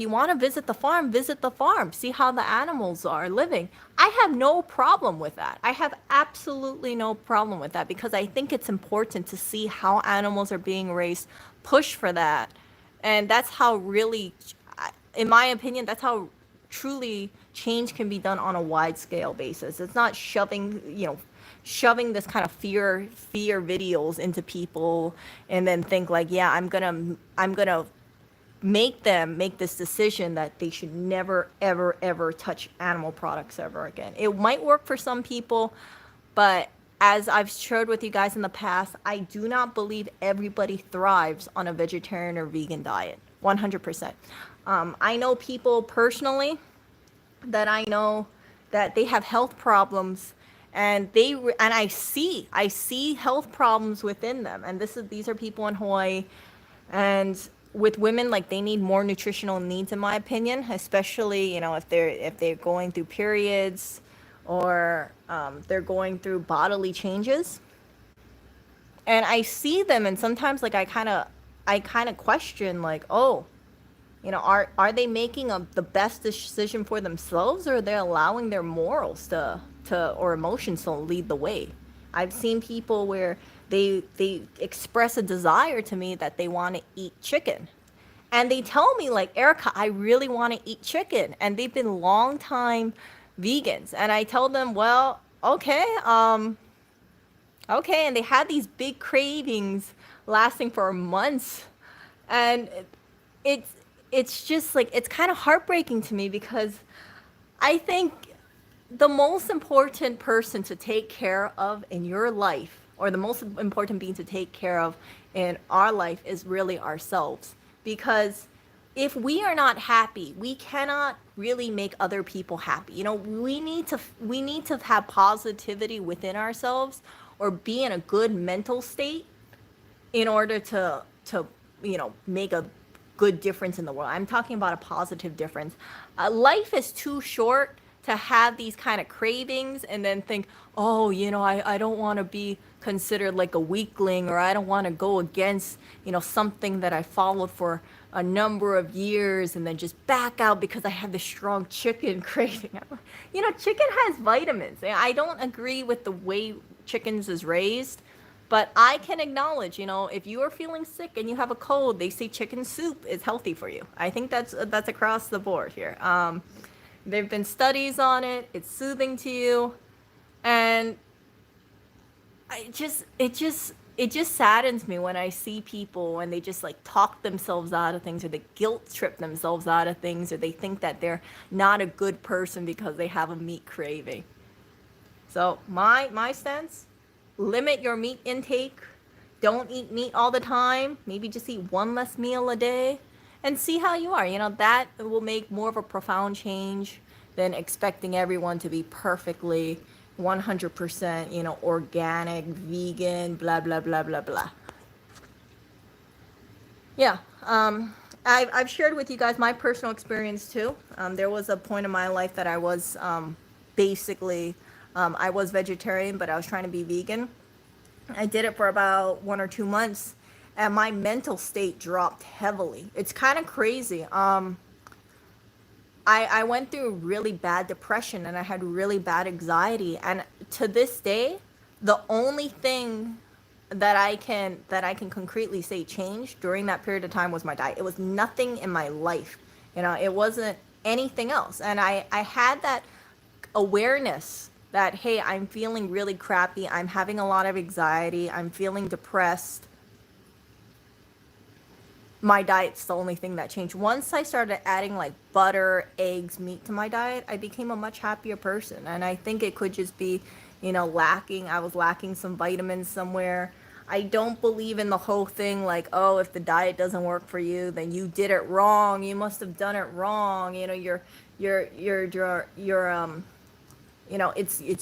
you want to visit the farm, see how the animals are living. I have no problem with that. I have absolutely no problem with that because I think it's important to see how animals are being raised, push for that. And that's how really, in my opinion, that's how truly change can be done on a wide scale basis. It's not shoving this kind of fear videos into people and then think like, yeah, I'm gonna make them make this decision that they should never ever ever touch animal products ever again. It might work for some people, but as I've shared with you guys in the past, I do not believe everybody thrives on a vegetarian or vegan diet 100%. I know people personally that I know that they have health problems, and I see health problems within them, and these are people in Hawaii. And with women, like, they need more nutritional needs, in my opinion, especially if they're going through periods, or they're going through bodily changes. And I see them, and sometimes like I kind of question, like, oh, are they making the best decision for themselves, or are they allowing their morals to or emotions to lead the way? I've seen people where they express a desire to me that they want to eat chicken. And they tell me like, Erica, I really want to eat chicken. And they've been long time vegans. And I tell them, well, okay. And they had these big cravings lasting for months. And it's it's just like it's kind of heartbreaking to me because I think the most important person to take care of in your life, or the most important being to take care of in our life, is really ourselves. Because if we are not happy, we cannot really make other people happy. You know, we need to have positivity within ourselves, or be in a good mental state in order to make a good difference in the world. I'm talking about a positive difference. Life is too short to have these kind of cravings and then think, oh, I don't want to be considered like a weakling, or I don't want to go against something that I followed for a number of years and then just back out because I have this strong chicken craving. Chicken has vitamins. I don't agree with the way chickens is raised, but I can acknowledge, if you are feeling sick and you have a cold, they say chicken soup is healthy for you. I think that's across the board here. There've been studies on it. It's soothing to you, and it just saddens me when I see people and they just like talk themselves out of things, or they guilt trip themselves out of things, or they think that they're not a good person because they have a meat craving. So my stance: limit your meat intake. Don't eat meat all the time. Maybe just eat one less meal a day and see how you are. That will make more of a profound change than expecting everyone to be perfectly 100%, organic, vegan, blah, blah, blah, blah, blah. Yeah. I've shared with you guys my personal experience too. There was a point in my life that I was basically, I was vegetarian, but I was trying to be vegan. I did it for about 1 or 2 months, and my mental state dropped heavily. It's kind of crazy. I went through really bad depression, and I had really bad anxiety. And to this day, the only thing that I can concretely say changed during that period of time was my diet. It was nothing in my life. It wasn't anything else. And I had that awareness that, hey, I'm feeling really crappy. I'm having a lot of anxiety. I'm feeling depressed. My diet's the only thing that changed. Once I started adding like butter, eggs, meat to my diet, I became a much happier person. And I think it could just be, lacking. I was lacking some vitamins somewhere. I don't believe in the whole thing like, oh, if the diet doesn't work for you, then you did it wrong. You must have done it wrong. It's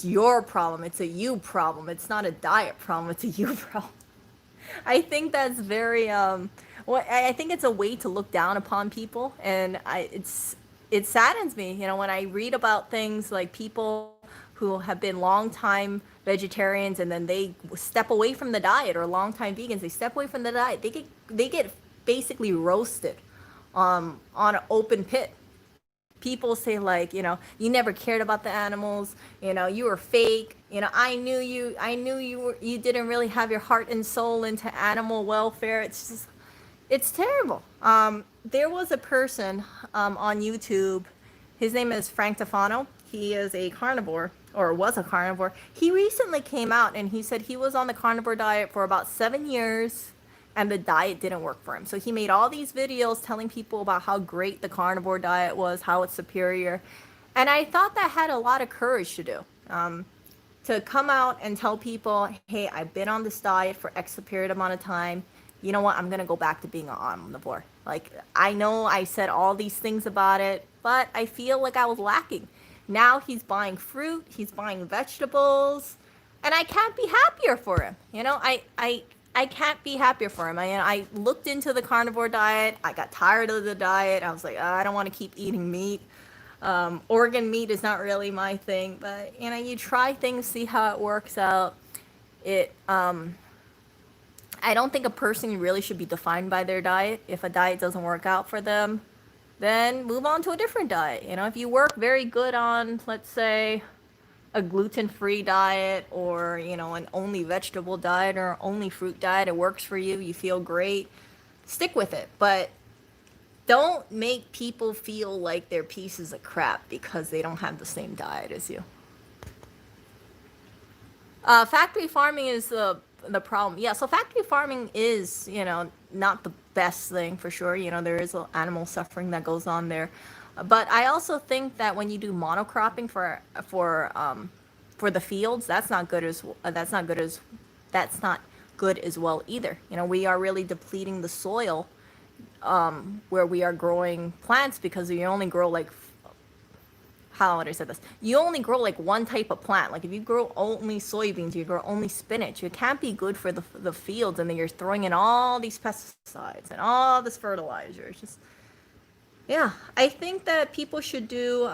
your problem. It's a you problem. It's not a diet problem. It's a you problem. I think that's very well, I think it's a way to look down upon people, and it saddens me, when I read about things like people who have been long time vegetarians and then they step away from the diet, or long time vegans, they step away from the diet. They get basically roasted on an open pit. People say like, you never cared about the animals, you were fake, I knew you didn't really have your heart and soul into animal welfare. It's terrible. There was a person on YouTube. His name is Frank Tefano. He is a carnivore, or was a carnivore. He recently came out and he said he was on the carnivore diet for about 7 years, and the diet didn't work for him. So he made all these videos telling people about how great the carnivore diet was, how it's superior. And I thought that had a lot of courage to do. To come out and tell people, hey, I've been on this diet for X period amount of time. You know what? I'm going to go back to being an omnivore. Like, I know I said all these things about it, but I feel like I was lacking. Now he's buying fruit, he's buying vegetables, and I can't be happier for him. I can't be happier for him. I looked into the carnivore diet. I got tired of the diet. I was like, oh, I don't want to keep eating meat. Organ meat is not really my thing, but you try things, see how it works out. I don't think a person really should be defined by their diet. If a diet doesn't work out for them, then move on to a different diet. If you work very good on, let's say, a gluten-free diet, or an only vegetable diet or only fruit diet, it works for you, you feel great, stick with it. But don't make people feel like they're pieces of crap because they don't have the same diet as you. Factory farming is the problem. Yeah, so factory farming is, not the best thing for sure. There is animal suffering that goes on there. But I also think that when you do monocropping for the fields, that's not good as well either. We are really depleting the soil where we are growing plants, because you only grow like, how would I say this? You only grow like one type of plant. Like if you grow only soybeans, you grow only spinach. It can't be good for the fields, and then you're throwing in all these pesticides and all this fertilizer. It's just, yeah. I think that people should do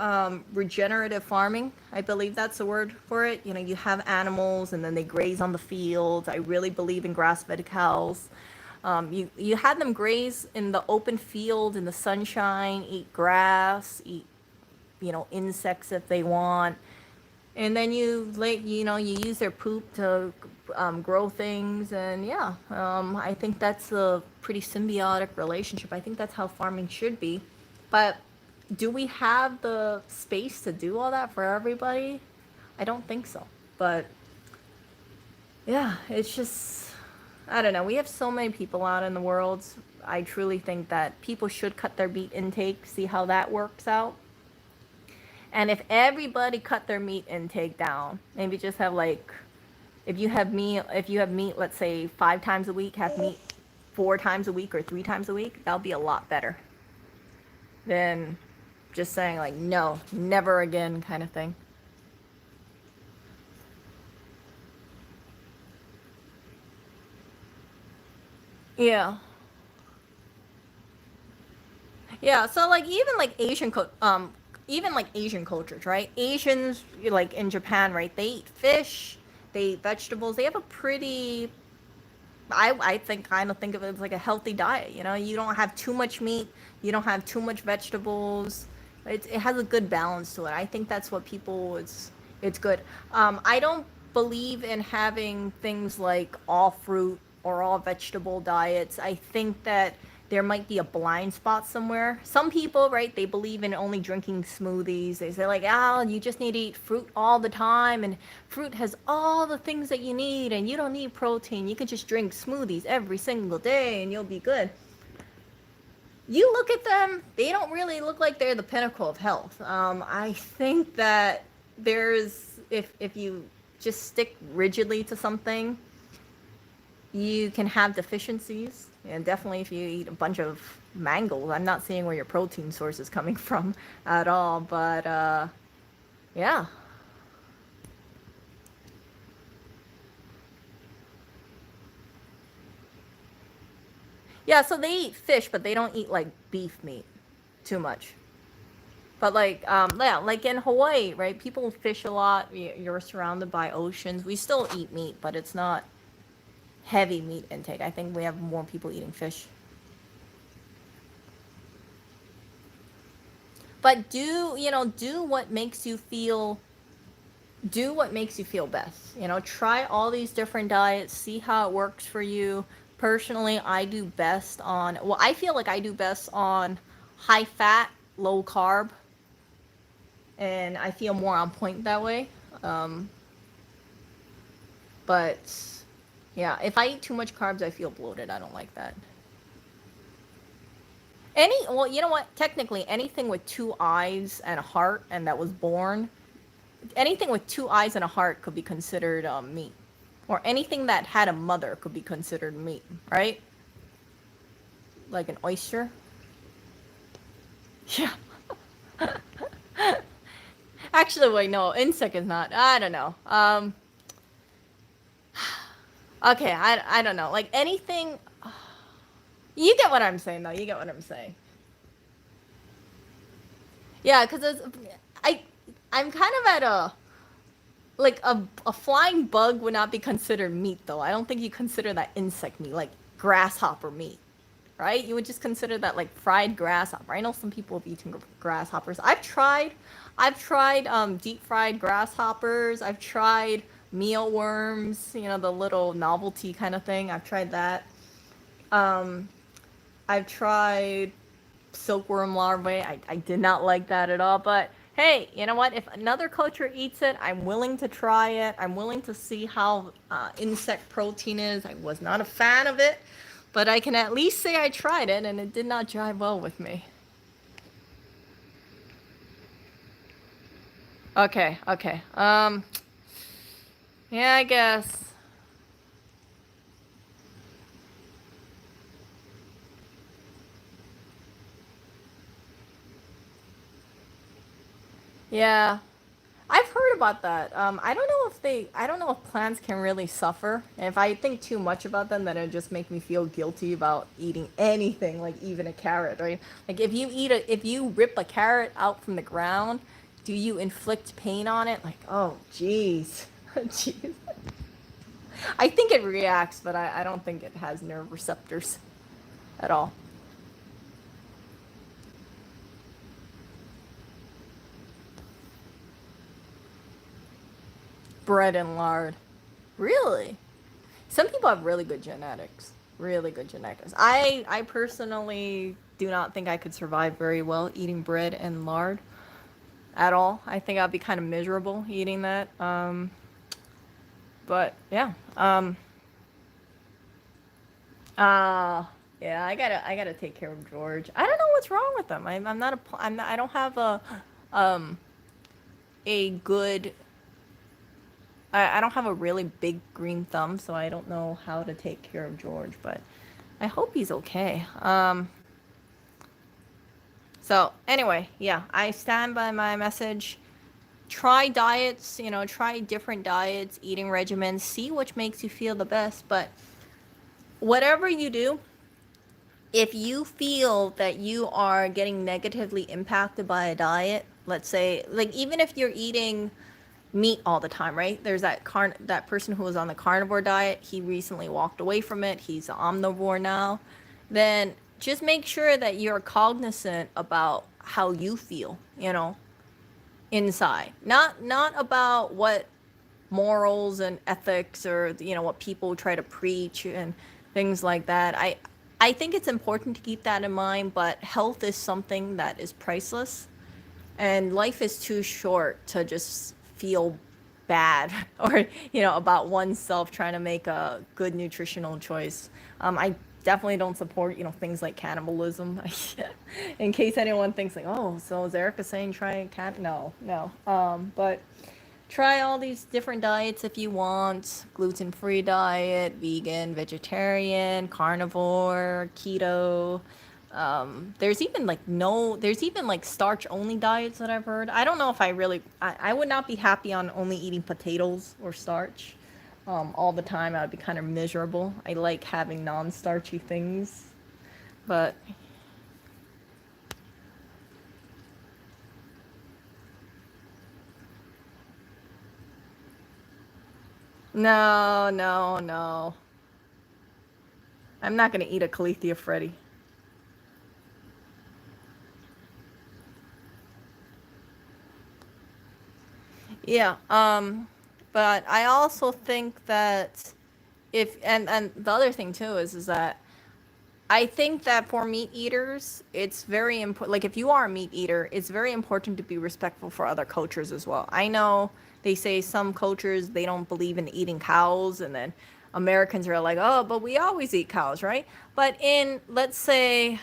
regenerative farming. I believe that's the word for it. You have animals and then they graze on the fields. I really believe in grass-fed cows. You have them graze in the open field in the sunshine, eat grass, eat insects if they want, and then you use their poop to grow things. And yeah, I think that's a pretty symbiotic relationship. I think that's how farming should be. But do we have the space to do all that for everybody? I don't think so. But yeah, it's just, I don't know, we have so many people out in the world. I truly think that people should cut their meat intake, see how that works out. And if everybody cut their meat intake down, maybe just have like, if you have meat, let's say 5 times a week, have meat 4 times a week or 3 times a week, that'll be a lot better than just saying like, no, never again kind of thing. Yeah. Yeah, so like even like Asian cultures, right? Asians, like in Japan, right? They eat fish, they eat vegetables. They have a pretty, I think, kind of think of it as like a healthy diet. You don't have too much meat, you don't have too much vegetables. It has a good balance to it. I think that's what people, it's good. I don't believe in having things like all fruit or all vegetable diets. I think that there might be a blind spot somewhere. Some people, right, they believe in only drinking smoothies. They say like, you just need to eat fruit all the time, and fruit has all the things that you need, and you don't need protein. You can just drink smoothies every single day and you'll be good. You look at them, they don't really look like they're the pinnacle of health. I think that if you just stick rigidly to something, you can have deficiencies. And definitely if you eat a bunch of mangoes, I'm not seeing where your protein source is coming from at all. But yeah. Yeah, so they eat fish, but they don't eat like beef meat too much. But like, yeah, like in Hawaii, right? People fish a lot. You're surrounded by oceans. We still eat meat, but it's not heavy meat intake. I think we have more people eating fish. But do what makes you feel best. Try all these different diets, see how it works for you. Personally, I feel like I do best on high fat, low carb, and I feel more on point that way. Um, but yeah, if I eat too much carbs, I feel bloated. I don't like that. Well, you know what? Technically, anything with two eyes and a heart and that was born, anything with two eyes and a heart could be considered meat. Or anything that had a mother could be considered meat, right? Like an oyster. Yeah. Actually, wait, no, insect is not. I don't know. Okay, I don't know. Like anything. You get what I'm saying, though. You get what I'm saying. Yeah, because I I'm kind of at a like a flying bug would not be considered meat though. I don't think you consider that insect meat, like grasshopper meat. right? You would just consider that like fried grasshopper. I know some people have eaten grasshoppers. I've tried deep fried grasshoppers. I've tried mealworms, the little novelty kind of thing. I've tried that. Um, I've tried silkworm larvae. I did not like that at all. But hey, you know what? If another culture eats it, I'm willing to try it. I'm willing to see how insect protein is. I was not a fan of it, but I can at least say I tried it and it did not jive well with me. Okay, okay. Yeah, I guess. Yeah, I've heard about that. I don't know if plants can really suffer. And if I think too much about them, then it just make me feel guilty about eating anything, like even a carrot, right? Like if you rip a carrot out from the ground, do you inflict pain on it? Like, oh, jeez, jeez. I think it reacts, but I don't think it has nerve receptors at all. Bread and lard, really? Some people have really good genetics. Really good genetics. I personally do not think I could survive very well eating bread and lard at all. I think I'd be kind of miserable eating that. But yeah. Uh yeah, I gotta take care of George. I don't know what's wrong with him. I'm not a I'm not, I don't have um a good I don't have a really big green thumb, so I don't know how to take care of George, but I hope he's okay. So anyway, yeah, I stand by my message. Try diets, try different diets, eating regimens, see which makes you feel the best. But whatever you do, if you feel that you are getting negatively impacted by a diet, let's say, like even if you're eating meat all the time, right? There's that person who was on the carnivore diet. He recently walked away from it. He's omnivore now. Then just make sure that you're cognizant about how you feel, inside. Not about what morals and ethics or what people try to preach and things like that. I think it's important to keep that in mind, but health is something that is priceless and life is too short to just feel bad or about oneself trying to make a good nutritional choice. I definitely don't support things like cannibalism. In case anyone thinks like, oh, so is Erica saying try no, no. But try all these different diets if you want: gluten-free diet, vegan, vegetarian, carnivore, keto. There's even like starch only diets that I've heard. I don't know if I would not be happy on only eating potatoes or starch all the time. I would be kind of miserable. I like having non-starchy things, but no, no, no. I'm not gonna eat a Calethea Freddy. Yeah, but I also think that if and the other thing too is that I think that for meat eaters, it's very important. Like if you are a meat eater, it's very important to be respectful for other cultures as well. I know they say some cultures they don't believe in eating cows, and then Americans are like, oh, but we always eat cows, right? But in, let's say,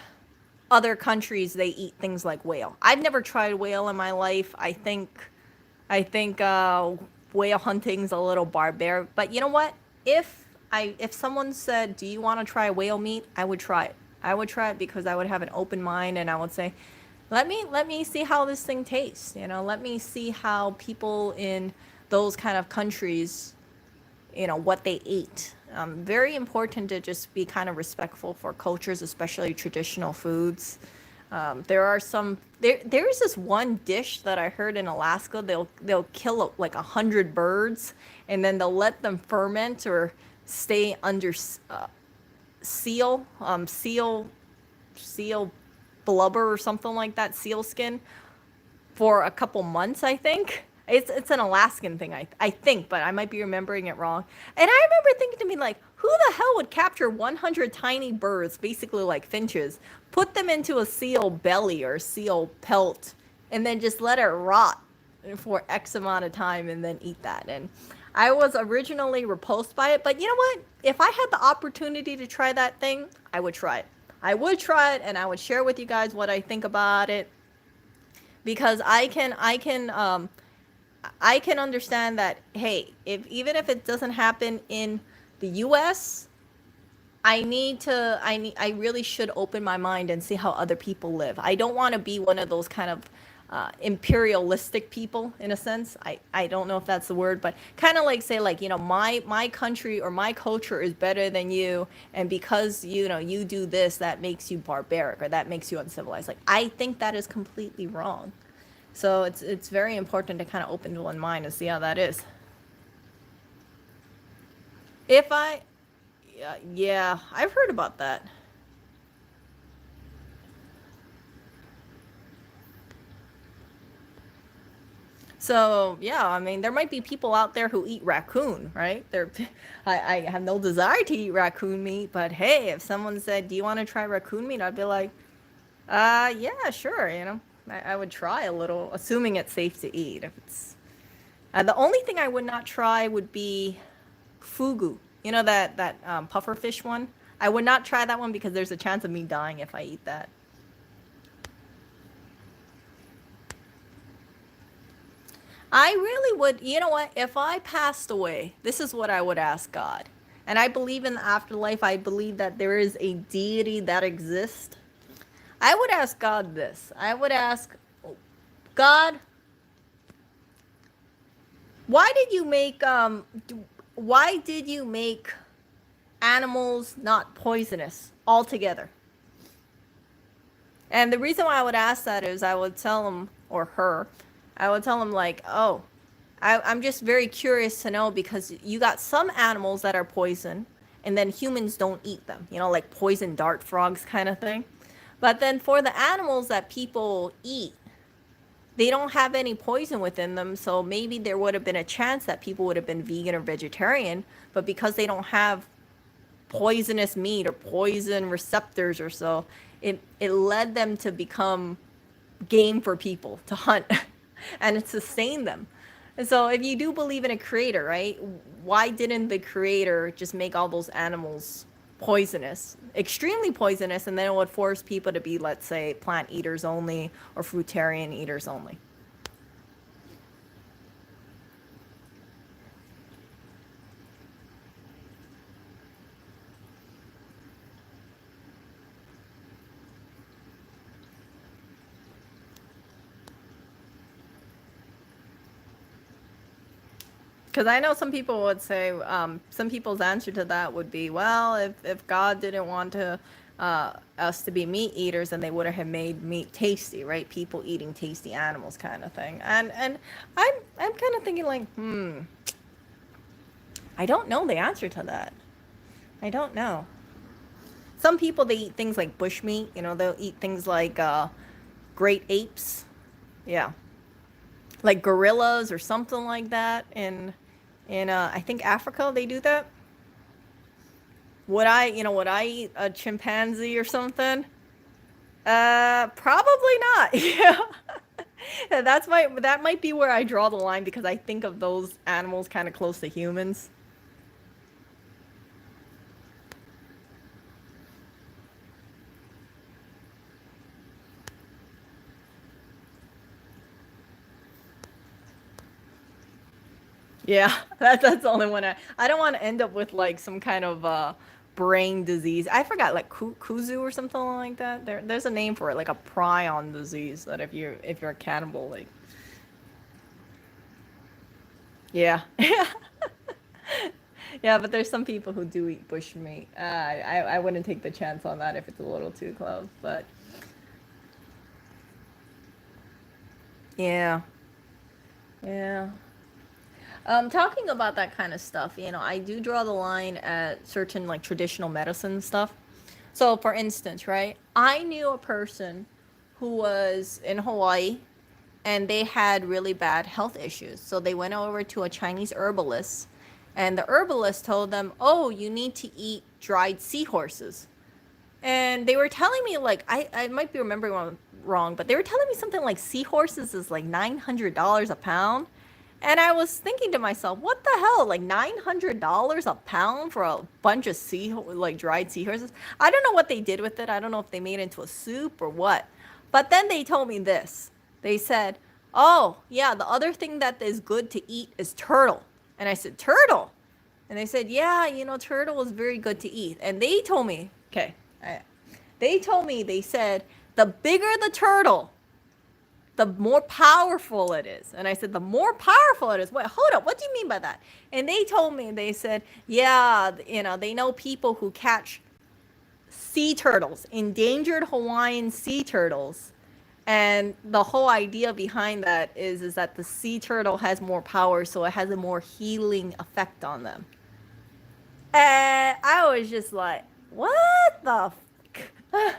other countries, they eat things like whale. I've never tried whale in my life. I think whale hunting's a little barbaric, but you know what? If someone said, "Do you want to try whale meat?" I would try it. I would try it because I would have an open mind and I would say, "Let me see how this thing tastes." Let me see how people in those kind of countries, what they ate. Very important to just be kind of respectful for cultures, especially traditional foods. There's this one dish that I heard in Alaska. They'll kill like 100 birds, and then they'll let them ferment or stay under seal. Seal. seal blubber or something like that, seal skin, for a couple months, I think. It's an Alaskan thing, I think, but I might be remembering it wrong. And I remember thinking to me, like, who the hell would capture 100 tiny birds, basically like finches, put them into a seal belly or seal pelt, and then just let it rot for X amount of time and then eat that? And I was originally repulsed by it, but you know what? If I had the opportunity to try that thing, I would try it. I would try it, and I would share with you guys what I think about it, because I can understand that, hey, if even if it doesn't happen in the US, I really should open my mind and see how other people live. I don't want to be one of those kind of imperialistic people, in a sense. I don't know if that's the word, but kind of like say, like, my country or my culture is better than you, and because you do this, that makes you barbaric or that makes you uncivilized. Like, I think that is completely wrong. So it's very important to kind of open one mind and see how that is. If I, yeah, I've heard about that. So yeah, I mean, there might be people out there who eat raccoon, right? I have no desire to eat raccoon meat, but hey, if someone said, "Do you want to try raccoon meat?" I'd be like, yeah, sure. I would try a little, assuming it's safe to eat. If it's the only thing I would not try would be fugu. You know that puffer fish one. I would not try that one because there's a chance of me dying if I eat that. I really would. You know what? If I passed away, this is what I would ask God. And I believe in the afterlife. I believe that there is a deity that exists. I would ask God this. I would ask God, why did you make why did you make animals not poisonous altogether? And the reason why I would ask that is I would tell him, or her, I would tell him, like, oh, I'm just very curious to know, because you got some animals that are poison and then humans don't eat them, like poison dart frogs kind of thing. But then for the animals that people eat, they don't have any poison within them. So maybe there would have been a chance that people would have been vegan or vegetarian. But because they don't have poisonous meat or poison receptors or so, it led them to become game for people to hunt and it sustained them. And so if you do believe in a creator, right, why didn't the creator just make all those animals poisonous, extremely poisonous, and then it would force people to be, let's say, plant eaters only or fruitarian eaters only? Because I know some people would say, some people's answer to that would be, well, if God didn't want to us to be meat eaters, then they would have made meat tasty, right? People eating tasty animals, kind of thing. And I'm kind of thinking, like, I don't know the answer to that. I don't know. Some people, they eat things like bushmeat. They'll eat things like great apes. Yeah, like gorillas or something like that. In I think Africa they do that. Would I eat a chimpanzee or something? Probably not. Yeah. That might be where I draw the line, because I think of those animals kind of close to humans. Yeah, that's the only one. I don't want to end up with like some kind of brain disease. I forgot, like kuzu or something like that. There's a name for it, like a prion disease. That if you're a cannibal, like, yeah, yeah. But there's some people who do eat bush meat. I wouldn't take the chance on that if it's a little too close. But yeah, yeah. Talking about that kind of stuff, I do draw the line at certain, like, traditional medicine stuff. So, for instance, right, I knew a person who was in Hawaii and they had really bad health issues. So, they went over to a Chinese herbalist, and the herbalist told them, oh, you need to eat dried seahorses. And they were telling me, like, I might be remembering wrong, but they were telling me something like seahorses is like $900 a pound. And I was thinking to myself, what the hell? Like $900 a pound for a bunch of like dried seahorses? I don't know what they did with it. I don't know if they made it into a soup or what. But then they told me this. They said, oh, yeah, the other thing that is good to eat is turtle. And I said, turtle? And they said, yeah, turtle is very good to eat. And they told me, okay, they told me, they said, the bigger the turtle, the more powerful it is. And I said, the more powerful it is. Wait, hold up. What do you mean by that? And they told me, they said, yeah, they know people who catch sea turtles, endangered Hawaiian sea turtles. And the whole idea behind that is that the sea turtle has more power, so it has a more healing effect on them. And I was just like, what the fuck?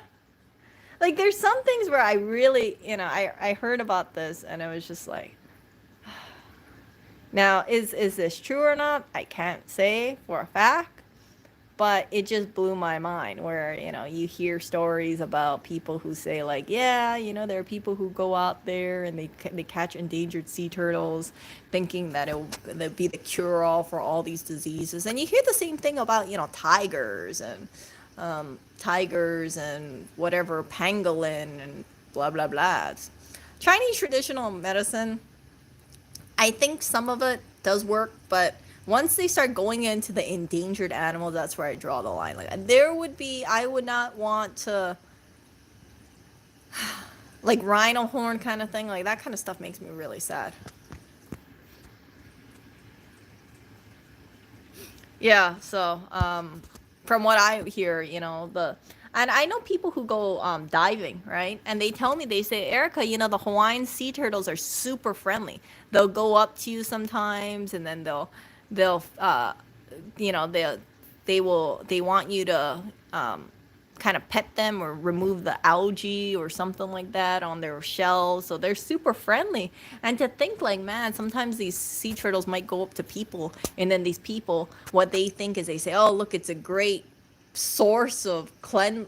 Like, there's some things where I really, I heard about this and I was just like, now, is this true or not? I can't say for a fact, but it just blew my mind where, you hear stories about people who say like, yeah, there are people who go out there and they catch endangered sea turtles thinking that it'll be the cure all for all these diseases. And you hear the same thing about, tigers and whatever, pangolin and blah, blah, blah. Chinese traditional medicine, I think some of it does work, but once they start going into the endangered animals, that's where I draw the line. Like I would not want to, like rhino horn kind of thing. Like that kind of stuff makes me really sad. Yeah. So, from what I hear, and I know people who go diving, right? And they tell me, they say, Erica, the Hawaiian sea turtles are super friendly. They'll go up to you sometimes, and then they'll, you know, they they want you to kind of pet them or remove the algae or something like that on their shells. So they're super friendly. And to think like, man, sometimes these sea turtles might go up to people, and then these people, what they think is they say, oh, look, it's a great source of healing.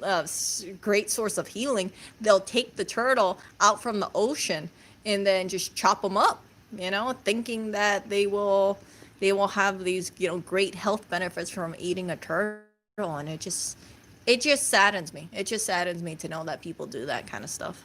They'll take the turtle out from the ocean and then just chop them up, thinking that they will have these, great health benefits from eating a turtle. And it just saddens me. It just saddens me to know that people do that kind of stuff.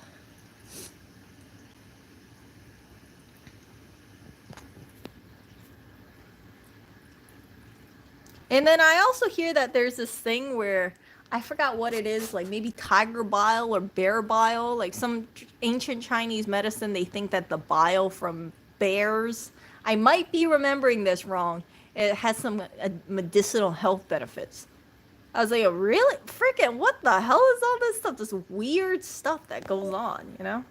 And then I also hear that there's this thing where I forgot what it is, like maybe tiger bile or bear bile, like some ancient Chinese medicine. They think that the bile from bears, I might be remembering this wrong, it has some medicinal health benefits. I was like, really? Freaking, what the hell is all this stuff? This weird stuff that goes on.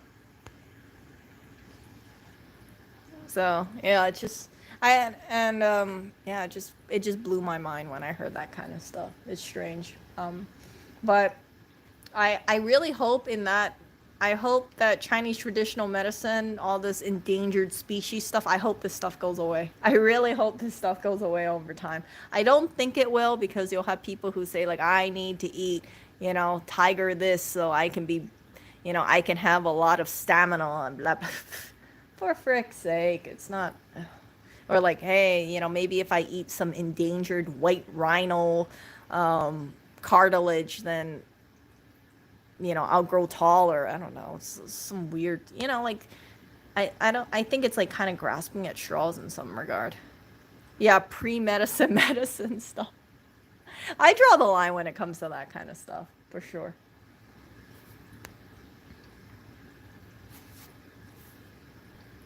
So yeah, it just I and yeah, it just blew my mind when I heard that kind of stuff. It's strange. But I really hope in that I hope that Chinese traditional medicine, all this endangered species stuff, I hope this stuff goes away. I really hope this stuff goes away over time. I don't think it will, because you'll have people who say like, I need to eat, tiger this so I can be, I can have a lot of stamina and blah, blah. For frick's sake, it's not. Or like, hey, maybe if I eat some endangered white rhino cartilage, then I'll grow taller. I don't know. It's some weird, like I think it's like kind of grasping at straws in some regard. Yeah, pre-medicine medicine stuff. I draw the line when it comes to that kind of stuff, for sure.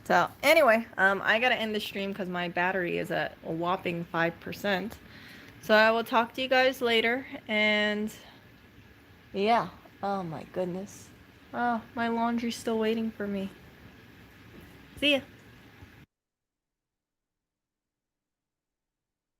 So anyway, I gotta end the stream because my battery is at a whopping 5%. So I will talk to you guys later, and yeah. Oh my goodness. Oh, my laundry's still waiting for me. See ya.